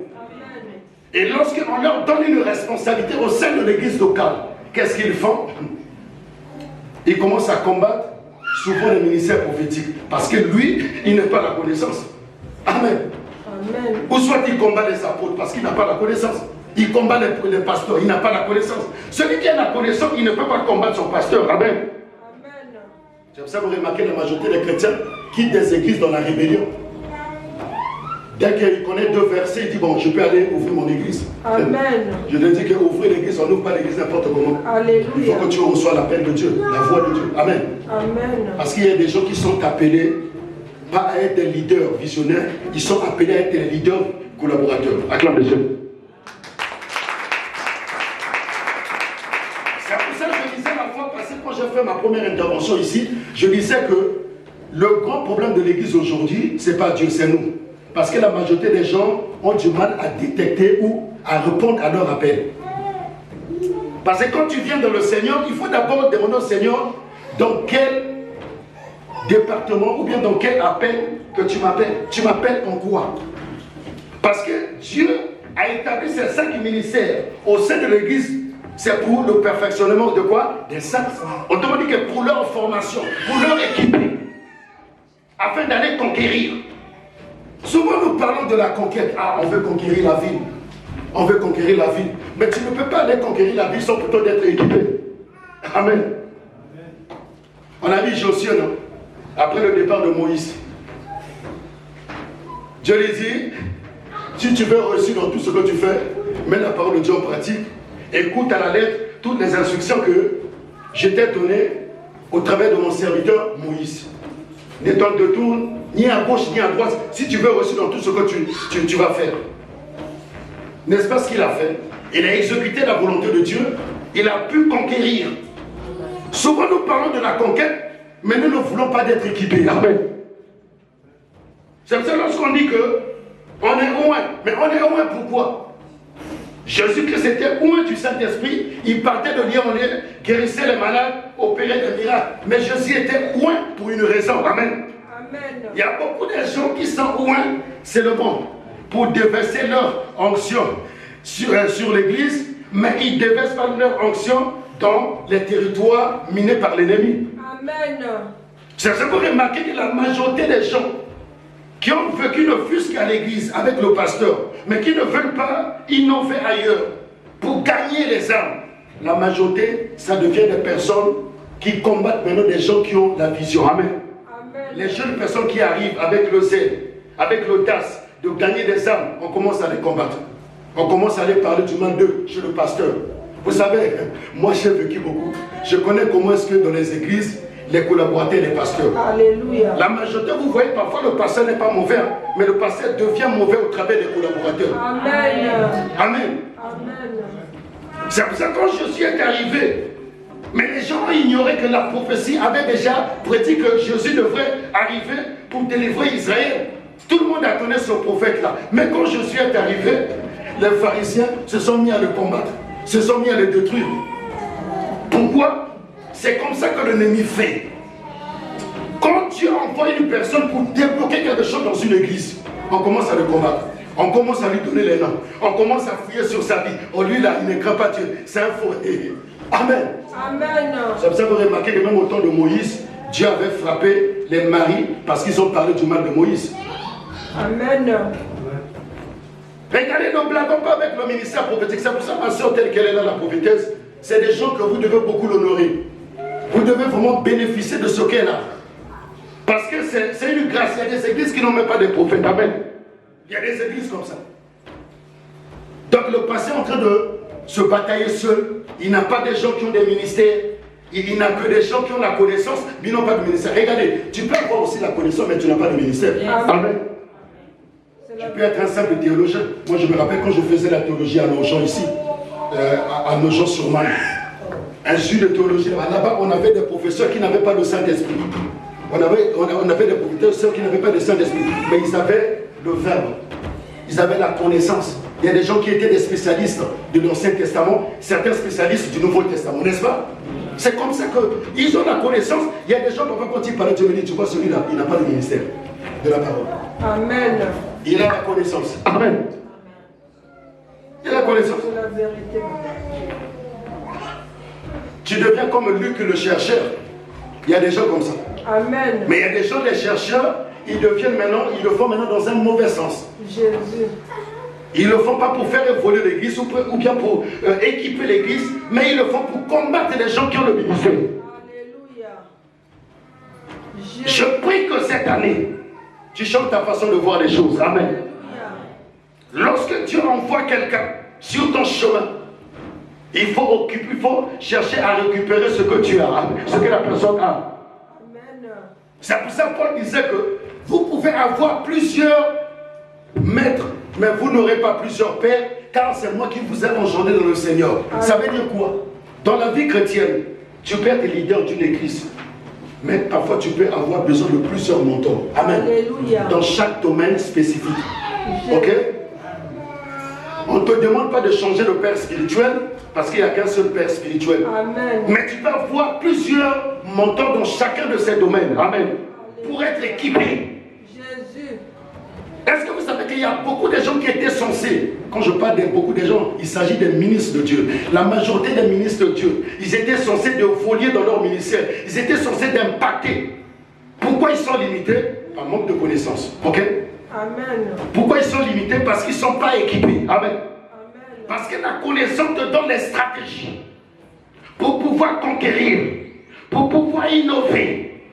Et lorsqu'on leur donne une responsabilité au sein de l'église locale, qu'est-ce qu'ils font? Ils commencent à combattre souvent les ministères prophétiques. Parce que lui, il n'a pas la connaissance. Amen. Amen. Ou soit il combat les apôtres parce qu'il n'a pas la connaissance. Il combat les pasteurs, il n'a pas la connaissance. Celui qui a la connaissance, il ne peut pas combattre son pasteur. Amen. Amen. C'est pour ça que vous remarquez la majorité des chrétiens quittent des églises dans la rébellion. Dès qu'il connaît 2 versets, il dit bon, je peux aller ouvrir mon église. Amen. Je te dis qu'ouvrir l'église, on n'ouvre pas l'église n'importe comment. Alléluia. Il faut que tu reçois l'appel de Dieu, la voix de Dieu. Amen. Amen. Parce qu'il y a des gens qui sont appelés pas à être des leaders visionnaires, ils sont appelés à être des leaders collaborateurs. Acclame Dieu. C'est pour ça que je disais la fois passée, quand j'ai fait ma première intervention ici, je disais que le grand problème de l'église aujourd'hui, c'est pas Dieu, c'est nous. Parce que la majorité des gens ont du mal à détecter ou à répondre à leur appel. Parce que quand tu viens dans le Seigneur, il faut d'abord demander au Seigneur dans quel département ou bien dans quel appel que tu m'appelles. Tu m'appelles en quoi? Parce que Dieu a établi ces 5 ministères au sein de l'église. C'est pour le perfectionnement de quoi? Des saints. Autrement dit que pour leur formation, pour leur équipement, afin d'aller conquérir. Souvent nous parlons de la conquête. Ah, on veut conquérir la ville. On veut conquérir la ville. Mais tu ne peux pas aller conquérir la ville sans plutôt d'être équipé. Amen. On a vu Josué, non? Après le départ de Moïse. Dieu lui dit, si tu veux réussir dans tout ce que tu fais, mets la parole de Dieu en pratique. Écoute à la lettre toutes les instructions que je t'ai données au travers de mon serviteur Moïse. Ne t'en détourne ni à gauche ni à droite si tu veux réussir dans tout ce que tu vas faire. N'est-ce pas ce qu'il a fait? Il a exécuté la volonté de Dieu. Il a pu conquérir. Souvent nous parlons de la conquête, mais nous ne voulons pas d'être équipés. Amen. C'est pour ça lorsqu'on dit que on est loin. Mais on est loin pourquoi? Jésus-Christ était loin du Saint-Esprit. Il partait de lieu en lieu, guérissait les malades, opérait des miracles. Mais Jésus était loin pour une raison. Amen. Amen. Il y a beaucoup de gens qui sont loin, c'est le bon, pour déverser leur onction sur l'église, mais ils ne déversent pas leur onction dans les territoires minés par l'ennemi. Amen. C'est ce que vous remarquez que la majorité des gens qui ont vécu ne fût-ce qu'à l'église avec le pasteur, mais qui ne veulent pas innover ailleurs pour gagner les âmes. La majorité, ça devient des personnes qui combattent maintenant des gens qui ont la vision. Amen. Amen. Les jeunes personnes qui arrivent avec le zèle, avec l'audace de gagner des âmes, on commence à les combattre. On commence à aller parler du mal d'eux chez le pasteur. Vous savez, moi j'ai vécu beaucoup. Je connais comment est-ce que dans les églises, les collaborateurs, les pasteurs. Alléluia. La majorité, vous voyez, parfois le pasteur n'est pas mauvais, mais le pasteur devient mauvais au travers des collaborateurs. Amen. Amen. Amen. C'est pour ça que quand Jésus est arrivé, mais les gens ont ignoré que la prophétie avait déjà prédit que Jésus devrait arriver pour délivrer Israël. Tout le monde attendait ce prophète-là. Mais quand Jésus est arrivé, les pharisiens se sont mis à le combattre, se sont mis à le détruire. Pourquoi? C'est comme ça que l'ennemi fait. Quand Dieu envoie une personne pour débloquer quelque chose dans une église, on commence à le combattre. On commence à lui donner les noms. On commence à fouiller sur sa vie. Oh, lui là, il ne craint pas Dieu. C'est un faux. Amen. Amen. C'est pour ça que vous remarquez que même au temps de Moïse, Dieu avait frappé les maris parce qu'ils ont parlé du mal de Moïse. Amen. Regardez, ne blaguons pas avec le ministère prophétique. C'est pour ça, ma soeur, telle qu'elle est là, la prophétesse, c'est des gens que vous devez beaucoup l'honorer. Vous devez vraiment bénéficier de ce qu'elle a. Parce que c'est une grâce. Il y a des églises qui n'ont même pas de prophètes. Amen. Il y a des églises comme ça. Donc le passé est en train de se batailler seul il n'a pas des gens qui ont des ministères. Il n'a que des gens qui ont la connaissance, mais ils n'ont pas de ministère. Regardez, tu peux avoir aussi la connaissance, mais tu n'as pas de ministère. Amen. Tu peux être un simple théologien. Moi, je me rappelle quand je faisais la théologie à nos gens ici, à nos gens sur Maine. Un jus de théologie. Là-bas, on avait des professeurs qui n'avaient pas le Saint-Esprit. On avait des professeurs qui n'avaient pas le Saint-Esprit. Mais ils avaient le verbe. Ils avaient la connaissance. Il y a des gens qui étaient des spécialistes de l'Ancien Testament, certains spécialistes du Nouveau Testament, n'est-ce pas? C'est comme ça qu'ils ont la connaissance. Il y a des gens, parfois, quand ils parlent, tu me dis, tu vois, celui-là, il n'a pas de ministère de la parole. Amen. Il a la connaissance. Amen. Il a la connaissance. C'est la vérité. Tu deviens comme Luc le chercheur. Il y a des gens comme ça. Amen. Mais il y a des gens, les chercheurs, ils le font maintenant dans un mauvais sens. Jésus. Ils ne le font pas pour faire évoluer l'église ou bien pour équiper l'église, mais ils le font pour combattre les gens qui ont le ministère. Alléluia. Je prie que cette année, tu changes ta façon de voir les choses. Amen. Alléluia. Lorsque Dieu envoie quelqu'un sur ton chemin, il faut chercher à récupérer ce que tu as, ce que la personne a. Amen. C'est pour ça que Paul disait que vous pouvez avoir plusieurs maîtres, mais vous n'aurez pas plusieurs pères, car c'est moi qui vous ai engendré dans le Seigneur. Amen. Ça veut dire quoi? Dans la vie chrétienne, tu peux être leader d'une église, mais parfois tu peux avoir besoin de plusieurs mentors. Amen. Alléluia. Dans chaque domaine spécifique. Ok? On ne te demande pas de changer de père spirituel, parce qu'il n'y a qu'un seul père spirituel. Amen. Mais tu peux avoir plusieurs mentors dans chacun de ces domaines. Amen. Pour être équipé. Jésus. Est-ce que vous savez qu'il y a beaucoup de gens qui étaient censés, quand je parle de beaucoup de gens, il s'agit des ministres de Dieu. La majorité des ministres de Dieu, ils étaient censés de voler dans leur ministère. Ils étaient censés d'impacter. Pourquoi ils sont limités? Par manque de connaissances. Ok? Amen. Pourquoi ils sont limités? Parce qu'ils ne sont pas équipés. Amen. Amen. Parce que la connaissance te donne les stratégies pour pouvoir conquérir, pour pouvoir innover.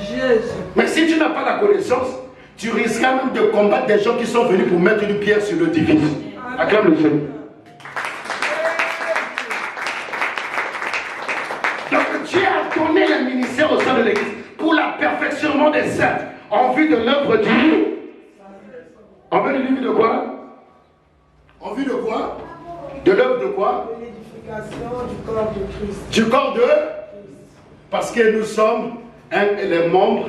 Jésus. Mais si tu n'as pas la connaissance, tu risqueras même de combattre des gens qui sont venus pour mettre une pierre sur le l'édifice. Acclame le Seigneur. Donc Dieu a donné le ministère au sein de l'église pour l'aperfectionnement des saints en vue de l'œuvre divine. En vue de quoi? En vue de quoi? De l'œuvre de quoi? De l'édification du corps de Christ. Du corps de? Parce que nous sommes les membres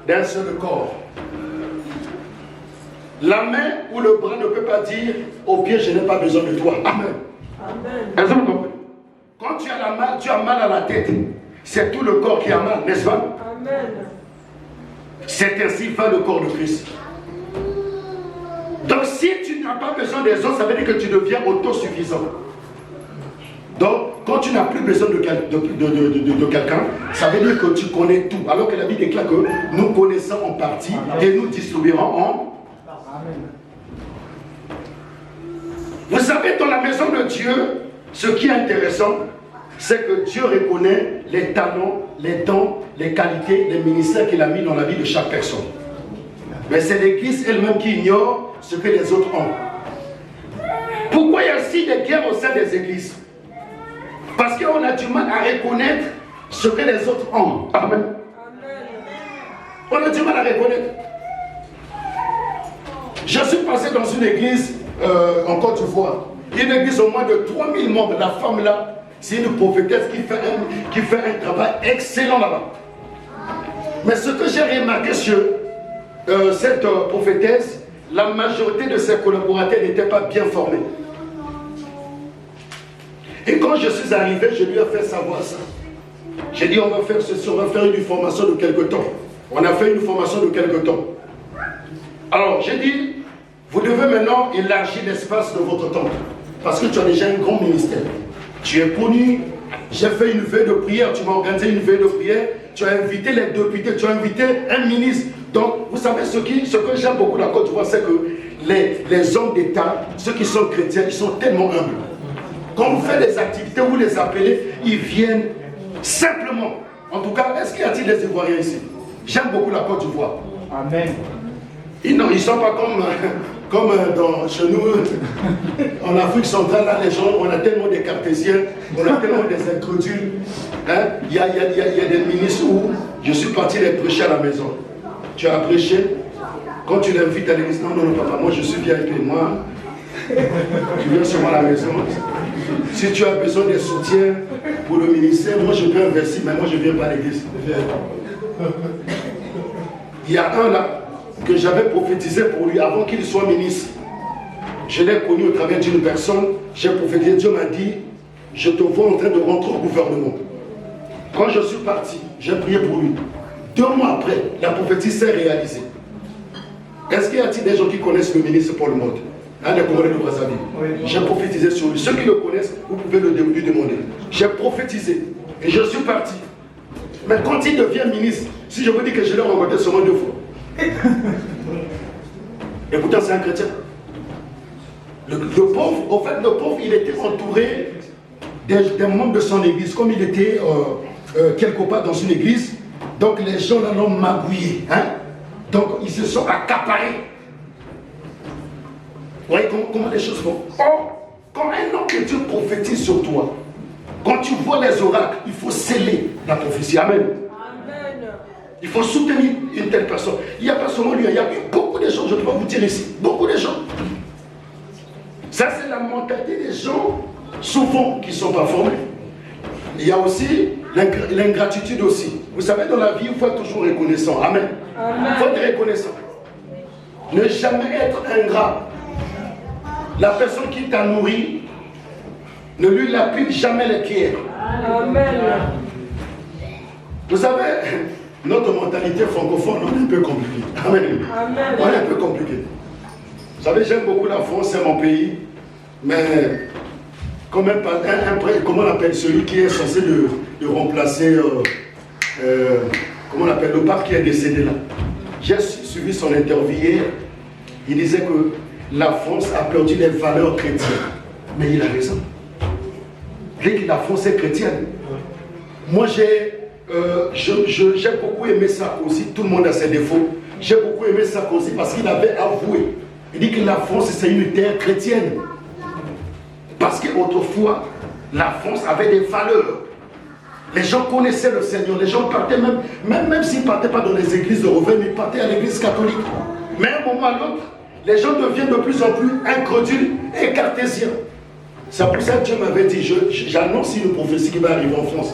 d'un seul corps. La main ou le bras ne peut pas dire au pied, je n'ai pas besoin de toi. Amen. Amen. Est-ce que vous comprenez? Quand tu as mal, tu as mal à la tête. C'est tout le corps qui a mal, n'est-ce pas? Amen. C'est ainsi va le corps de Christ. Donc si tu n'as pas besoin des autres, ça veut dire que tu deviens autosuffisant. Donc quand tu n'as plus besoin de quelqu'un, ça veut dire que tu connais tout. Alors que la Bible déclare que nous connaissons en partie et nous distribuerons en... Vous savez, dans la maison de Dieu, ce qui est intéressant, c'est que Dieu reconnaît les talents, les dons, les qualités, les ministères qu'il a mis dans la vie de chaque personne. Mais c'est l'Église elle-même qui ignore ce que les autres ont. Pourquoi il y a si des guerres au sein des églises? Parce qu'on a du mal à reconnaître ce que les autres ont. Amen. On a du mal à reconnaître. Je suis passé dans une église en Côte d'Ivoire. Une église au moins de 3000 membres. La femme là, c'est une prophétesse qui fait un travail excellent là-bas. Mais ce que j'ai remarqué sur cette prophétesse, la majorité de ses collaborateurs n'étaient pas bien formés. Et quand je suis arrivé, je lui ai fait savoir ça. J'ai dit, on va faire ceci, on va faire une formation de quelque temps. On a fait une formation de quelque temps. Alors, j'ai dit, vous devez maintenant élargir l'espace de votre temple. Parce que tu as déjà un grand ministère. Tu es connu, j'ai fait une veille de prière, tu m'as organisé une veille de prière, tu as invité les députés, tu as invité un ministre. Donc, vous savez ce que j'aime beaucoup dans la Côte d'Ivoire, c'est que les hommes d'État, ceux qui sont chrétiens, ils sont tellement humbles. Quand vous faites des activités, vous les appelez, ils viennent simplement. En tout cas, est-ce qu'il y a-t-il des Ivoiriens ici? J'aime beaucoup la Côte d'Ivoire. Amen. Non, ils ne sont pas comme Comme chez nous, en Afrique centrale, là, les gens, on a tellement des cartésiens, on a tellement des incrédules. Hein? Il y a des ministres où je suis parti les prêcher à la maison. Tu as prêché, quand tu l'invites à l'église, non, papa, moi je suis VIP, moi, tu viens seulement à la maison. Si tu as besoin de soutien pour le ministère, moi je peux investir, mais moi je ne viens pas à l'église. Il y a un là que j'avais prophétisé pour lui avant qu'il soit ministre. Je l'ai connu au travers d'une personne, j'ai prophétisé, Dieu m'a dit, je te vois en train de rentrer au gouvernement. Quand je suis parti, j'ai prié pour lui. 2 mois après, la prophétie s'est réalisée. Est-ce qu'il y a des gens qui connaissent le ministre Paul Motte, les Congolais de Brazzaville? Oui. J'ai prophétisé sur lui. Ceux qui le connaissent, vous pouvez lui demander. J'ai prophétisé et je suis parti. Mais quand il devient ministre, si je vous dis que je l'ai rencontré seulement 2 fois. Et pourtant c'est un chrétien. Le pauvre, il était entouré des membres de son église. Comme il était quelque part dans une église, donc les gens l'ont magouillé. Hein? Donc ils se sont accaparés. Vous voyez comment les choses vont. Or, quand un homme de Dieu prophétise sur toi, quand tu vois les oracles, il faut sceller la prophétie. Amen. Amen. Il faut soutenir une telle personne. Il n'y a pas seulement lui, il y a eu beaucoup de gens, je dois vous dire ici, beaucoup de gens. Ça, c'est la mentalité des gens, souvent, qui ne sont pas formés. Il y a aussi l'ingratitude aussi. Vous savez, dans la vie, il faut être toujours reconnaissant. Amen. Il faut être reconnaissant. Ne jamais être ingrat. La personne qui t'a nourri, ne lui lapide jamais les pierres. Amen. Vous savez, notre mentalité francophone, on est un peu compliquée. Amen. Amen. On est un peu compliqué. Vous savez, j'aime beaucoup la France, c'est mon pays. Mais, quand même, comment on appelle celui qui est censé de remplacer, comment on appelle, le pape qui est décédé là. J'ai suivi son interview hier. Il disait que la France a perdu les valeurs chrétiennes. Mais il a raison. Dès que la France est chrétienne. Moi, j'ai beaucoup aimé Sarkozy. Tout le monde a ses défauts. J'ai beaucoup aimé Sarkozy parce qu'il avait avoué. Il dit que la France, c'est une terre chrétienne. Parce qu'autrefois, la France avait des valeurs. Les gens connaissaient le Seigneur. Les gens partaient même s'ils ne partaient pas dans les églises de Rovenne, ils partaient à l'église catholique. Mais à un moment à l'autre, les gens deviennent de plus en plus incrédules et cartésiens. C'est pour ça que Dieu m'avait dit, j'annonce une prophétie qui va arriver en France.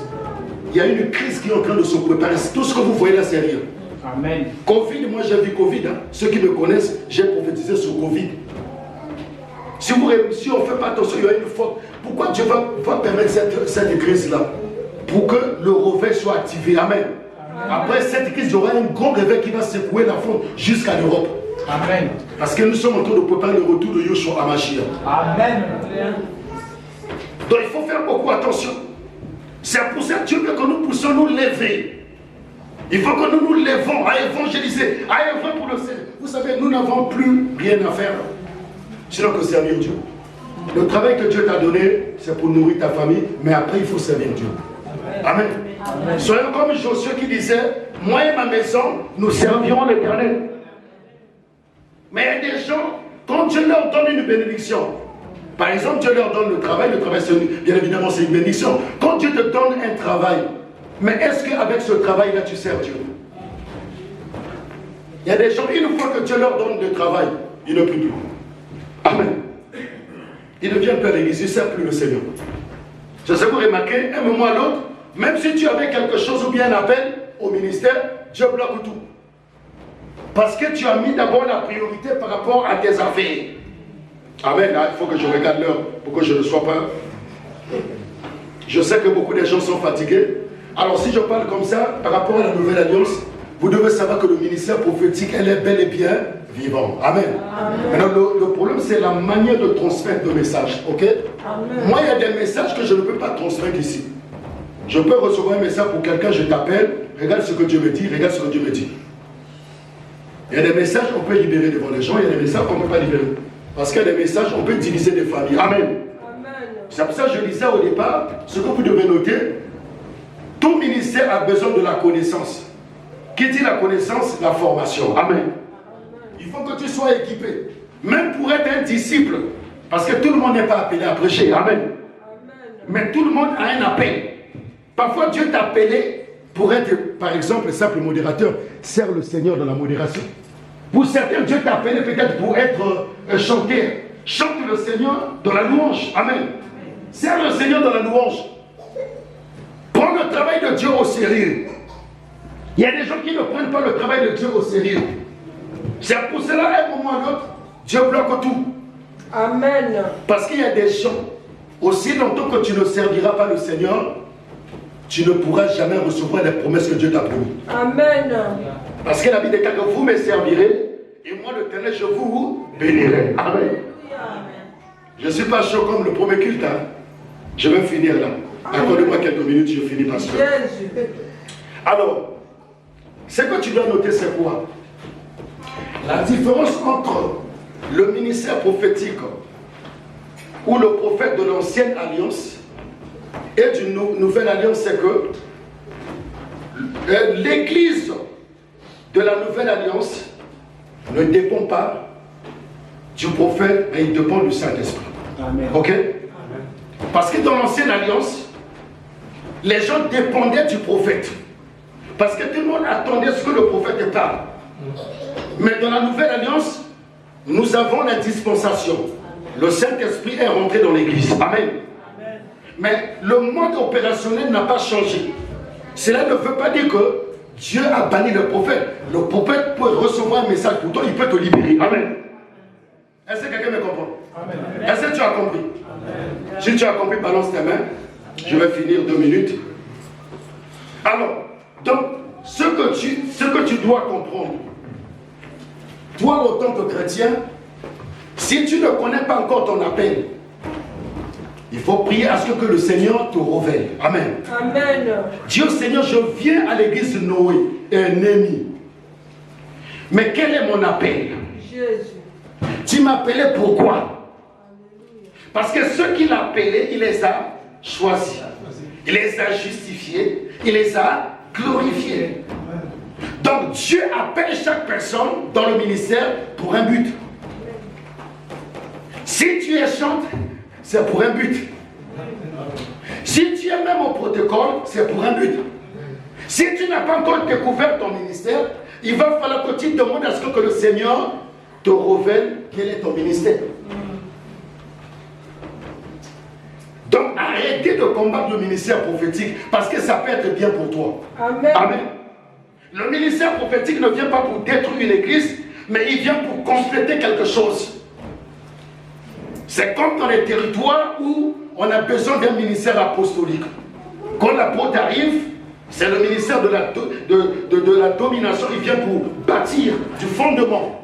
Il y a une crise qui est en train de se préparer. Tout ce que vous voyez là, c'est rien. Amen. Covid, moi j'ai vu Covid. Hein. Ceux qui me connaissent, j'ai prophétisé sur Covid. Si on ne fait pas attention, il y a une faute. Pourquoi Dieu va permettre cette crise-là? Pour que le réveil soit activé. Amen. Après cette crise, il y aura un grand réveil qui va secouer la France jusqu'à l'Europe. Amen. Parce que nous sommes en train de préparer le retour de Yoshua Hamashiach. Amen. Donc il faut faire beaucoup attention. C'est pour ça que Dieu veut que nous puissions nous lever. Il faut que nous nous levons à évangéliser, à œuvrer pour le Seigneur. Vous savez, nous n'avons plus rien à faire, sinon que servir Dieu. Le travail que Dieu t'a donné, c'est pour nourrir ta famille, mais après il faut servir Dieu. Amen. Amen. Soyons comme Josué qui disait, moi et ma maison, nous servirons l'Éternel. Mais il y a des gens, quand Dieu leur donne une bénédiction, par exemple, Dieu leur donne le travail, bien évidemment c'est une bénédiction. Quand Dieu te donne un travail, mais est-ce qu'avec ce travail-là, tu sers Dieu? Il y a des gens, une fois que Dieu leur donne le travail, ils ne prient plus. Amen. Ils ne viennent plus à l'église, ils ne servent plus le Seigneur. Je sais que vous remarquez, un moment à l'autre, même si tu avais quelque chose ou bien un appel au ministère, Dieu bloque tout. Parce que tu as mis d'abord la priorité par rapport à tes affaires. Amen. Il faut que je regarde l'heure pour que je ne sois pas. Je sais que beaucoup de gens sont fatigués. Alors si je parle comme ça, par rapport à la nouvelle alliance, vous devez savoir que le ministère prophétique, elle est bel et bien vivant. Amen. Amen. Maintenant, le problème, c'est la manière de transmettre le message. Ok? Amen. Moi, il y a des messages que je ne peux pas transmettre ici. Je peux recevoir un message pour quelqu'un, je t'appelle, regarde ce que Dieu me dit, regarde ce que Dieu me dit. Il y a des messages qu'on peut libérer devant les gens, il y a des messages qu'on ne peut pas libérer. Parce qu'il y a des messages, on peut diviser des familles. Amen. Amen. C'est pour ça que je disais au départ, ce que vous devez noter, tout ministère a besoin de la connaissance. Qui dit la connaissance? La formation. Amen. Il faut que tu sois équipé. Même pour être un disciple, parce que tout le monde n'est pas appelé à prêcher. Amen. Mais tout le monde a un appel. Parfois, Dieu t'a appelé pour être, par exemple, simple modérateur. Sers le Seigneur dans la modération. Pour certains, Dieu t'a appelé peut-être pour être chanteur. Chante le Seigneur dans la louange. Amen. Sers le Seigneur dans la louange. Prends le travail de Dieu au sérieux. Il y a des gens qui ne prennent pas le travail de Dieu au sérieux. C'est pour cela, à un moment ou l'autre, Dieu bloque tout. Amen. Parce qu'il y a des gens, aussi longtemps que tu ne serviras pas le Seigneur, tu ne pourras jamais recevoir les promesses que Dieu t'a promis. Amen. Parce que la Bible déclare que vous me servirez, et moi, l'Éternel, je vous bénirai. Amen. Je ne suis pas chaud comme le premier culte. Hein. Je vais finir là. Accordez-moi quelques minutes, je finis, pasteur. Alors, ce que tu dois noter, c'est quoi? La différence entre le ministère prophétique ou le prophète de l'ancienne alliance et d'une nouvelle alliance, c'est que l'église de la nouvelle alliance ne dépend pas du prophète, mais il dépend du Saint-Esprit. Ok? Amen. Parce que dans l'ancienne alliance, les gens dépendaient du prophète. Parce que tout le monde attendait ce que le prophète parle. Mais dans la nouvelle alliance, nous avons la dispensation. Le Saint-Esprit est rentré dans l'église. Amen. Mais le mode opérationnel n'a pas changé. Cela ne veut pas dire que Dieu a banni le prophète. Le prophète peut recevoir un message pour toi, il peut te libérer. Amen. Est-ce que quelqu'un me comprend? Est-ce que tu as compris? Amen. Si tu as compris, balance tes mains. Je vais finir 2 minutes. Alors, donc, ce que tu dois comprendre, toi, en tant que chrétien, si tu ne connais pas encore ton appel, il faut prier à ce que le Seigneur te révèle. Amen. Amen. Dieu Seigneur, je viens à l'église de Noé et Némi. Mais quel est mon appel? Jésus. Tu m'as appelé pourquoi? Parce que ceux qu'il a appelés, il les a choisis. Il les a justifiés. Il les a glorifiés. Donc Dieu appelle chaque personne dans le ministère pour un but. Si tu es chante, c'est pour un but. Si tu es même au protocole, c'est pour un but. Si tu n'as pas encore découvert ton ministère, il va falloir que tu demandes à ce que le Seigneur te révèle quel est ton ministère. Donc arrêtez de combattre le ministère prophétique parce que ça peut être bien pour toi. Amen. Amen. Le ministère prophétique ne vient pas pour détruire une église, mais il vient pour compléter quelque chose. C'est comme dans les territoires où on a besoin d'un ministère apostolique. Quand l'apôtre arrive, c'est le ministère de la domination, il vient pour bâtir du fondement.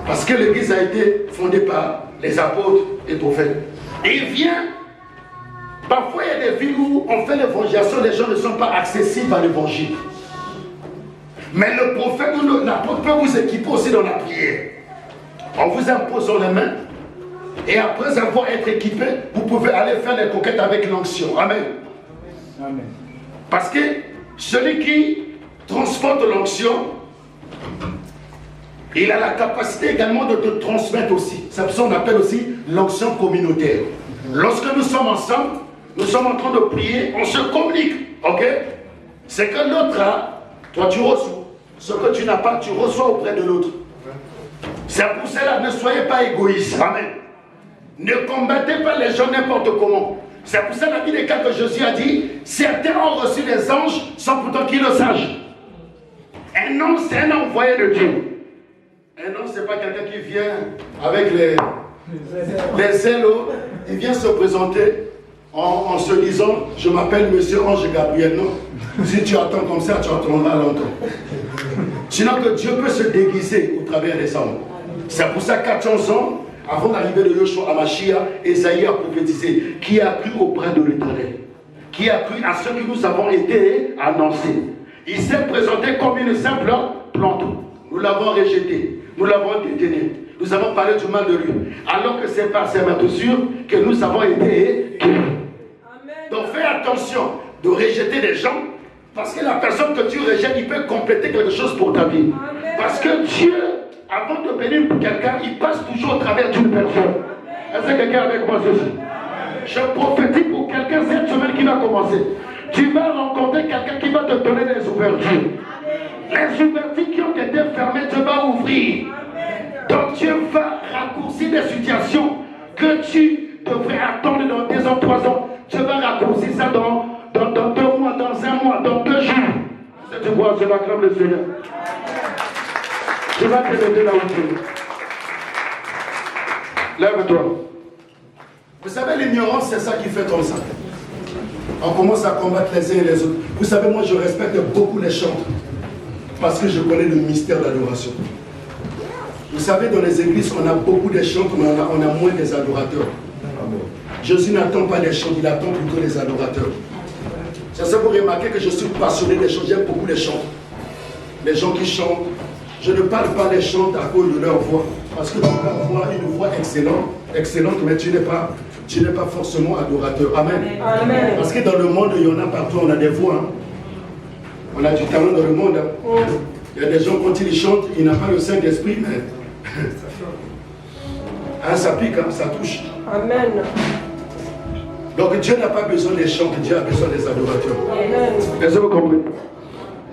Parce que l'église a été fondée par les apôtres et prophètes. Et il vient, parfois il y a des villes où on fait l'évangélisation, les gens ne sont pas accessibles à l'évangile. Mais le prophète ou l'apôtre peut vous équiper aussi dans la prière. En vous imposant les mains, et après avoir été équipé, vous pouvez aller faire les conquêtes avec l'onction. Amen. Amen. Parce que celui qui transporte l'onction, il a la capacité également de te transmettre aussi. C'est pour ça qu'on appelle aussi l'onction communautaire. Lorsque nous sommes ensemble, nous sommes en train de prier, on se communique. Ok? C'est que l'autre a, toi tu reçois. Ce que tu n'as pas, tu reçois auprès de l'autre. C'est pour cela, ne soyez pas égoïstes. Amen. Ne combattez pas les gens n'importe comment. C'est pour ça la Bible déclare que Jésus a dit, certains ont reçu les anges sans pourtant qu'ils le sachent. Un homme, c'est un envoyé de Dieu. Un homme, c'est pas quelqu'un qui vient avec les ailes, il vient se présenter en se disant, je m'appelle Monsieur Ange Gabriel. Non, si tu attends comme ça, tu attendras longtemps. Sinon que Dieu peut se déguiser au travers des hommes. C'est pour ça 400 ans, avant l'arrivée de Yoshua Hamashiach, Esaïe a prophétisé, qui a cru au bras de l'Éternel, qui a cru à ce que nous avons été annoncés. Il s'est présenté comme une simple plante. Nous l'avons rejeté, nous l'avons détenu, nous avons parlé du mal de lui. Alors que c'est par ses mesures que nous avons été guéris. Donc fais attention de rejeter les gens, parce que la personne que tu rejettes, il peut compléter quelque chose pour ta vie. Parce que Dieu, avant de bénir quelqu'un, il passe toujours au travers d'une personne. Est-ce que quelqu'un est avec moi ceci? Je prophétise pour quelqu'un cette semaine qui va commencer. Tu vas rencontrer quelqu'un qui va te donner des ouvertures. Les ouvertures qui ont été fermées, tu vas ouvrir. Donc Dieu va raccourcir des situations que tu devrais attendre dans 2 ans, 3 ans. Tu vas raccourcir ça dans 2 mois, dans 1 mois, dans 2 jours. Si tu vois, je l'acclame le Seigneur. Tu vas te lever là où tu es. Lève-toi. Vous savez, l'ignorance, c'est ça qui fait comme ça. On commence à combattre les uns et les autres. Vous savez, moi, je respecte beaucoup les chants. Parce que je connais le mystère de l'adoration. Vous savez, dans les églises, on a beaucoup de chants, mais on a moins des adorateurs. Jésus n'attend pas les chants, il attend plutôt les adorateurs. C'est ça, vous remarquez que je suis passionné des chants. J'aime beaucoup les chants. Les gens qui chantent. Je ne parle pas des chants à cause de leur voix. Parce que tu peux avoir une voix excellente, mais tu n'es pas forcément adorateur. Amen. Amen. Parce que dans le monde, il y en a partout, on a des voix. Hein. On a du talent dans le monde. Hein. Il y a des gens, quand ils chantent, ils n'ont pas le Saint-Esprit, mais hein, ça pique, hein, ça touche. Amen. Donc Dieu n'a pas besoin des chants, Dieu a besoin des adorateurs. Amen. Est-ce que vous comprenez?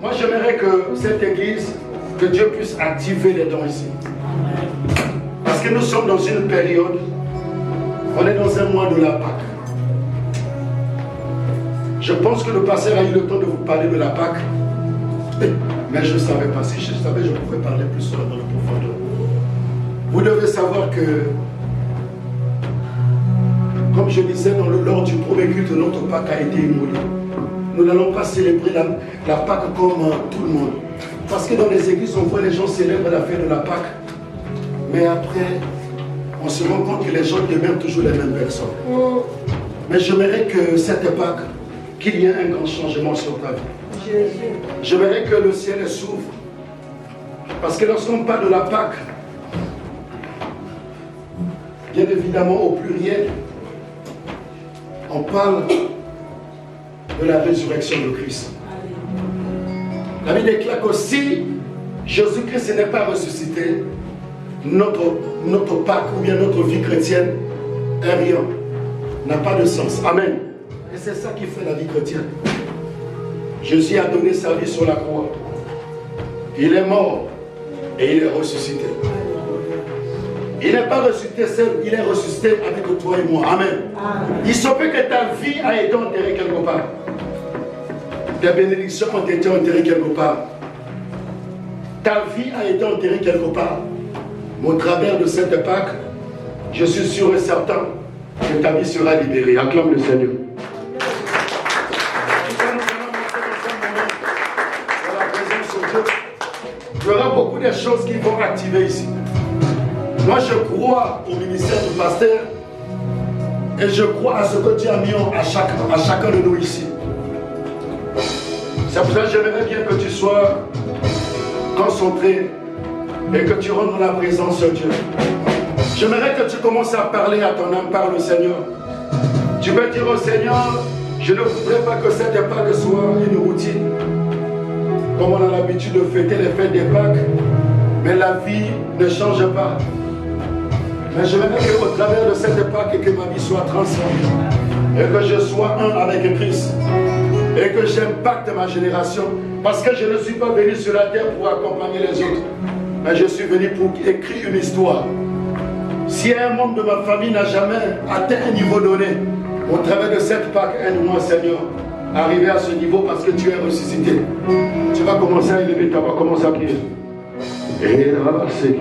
Moi, j'aimerais que cette église, que Dieu puisse activer les dons ici. Parce que nous sommes dans une période, on est dans un mois de la Pâque. Je pense que le pasteur a eu le temps de vous parler de la Pâque. Mais je ne savais pas. Si je savais, je pouvais parler plus dans le profondeur. Vous devez savoir que, comme je disais lors du premier culte, notre Pâque a été immolée. Nous n'allons pas célébrer la Pâque comme tout le monde. Parce que dans les églises, on voit les gens célèbrent la fête de la Pâque. Mais après, on se rend compte que les gens demeurent toujours les mêmes personnes. Mais j'aimerais que cette Pâque, qu'il y ait un grand changement sur ta vie. J'aimerais que le ciel s'ouvre. Parce que lorsqu'on parle de la Pâque, bien évidemment au pluriel, on parle de la résurrection de Christ. La Bible déclare que si Jésus-Christ n'est pas ressuscité, notre Pâque ou bien notre vie chrétienne est rien, n'a pas de sens. Amen. Et c'est ça qui fait la vie chrétienne. Jésus a donné sa vie sur la croix. Il est mort et il est ressuscité. Il n'est pas ressuscité seul, il est ressuscité avec toi et moi. Amen. Amen. Il se peut que ta vie a été enterrée quelque part. Tes bénédictions ont été enterrées quelque part. Ta vie a été enterrée quelque part. Mais au travers de cette Pâque, je suis sûr et certain que ta vie sera libérée. Acclame le Seigneur. Il y aura beaucoup de choses qui vont activer ici. Moi, je crois au ministère du pasteur et je crois à ce que Dieu a mis à chacun de nous ici. C'est pour ça que j'aimerais bien que tu sois concentré et que tu rentres dans la présence de Dieu. J'aimerais que tu commences à parler à ton âme par le Seigneur. Tu peux dire au Seigneur, je ne voudrais pas que cette Pâque soit une routine. Comme on a l'habitude de fêter les fêtes des Pâques, mais la vie ne change pas. Mais je veux qu'au travers de cette Pâque, que ma vie soit transformée. Et que je sois un avec Christ. Et que j'impacte ma génération. Parce que je ne suis pas venu sur la terre pour accompagner les autres. Mais je suis venu pour écrire une histoire. Si un membre de ma famille n'a jamais atteint un niveau donné, au travers de cette Pâque, aide-moi Seigneur, à arriver à ce niveau parce que tu es ressuscité. Tu vas commencer à élever ta voix, commence à prier. Et là, c'est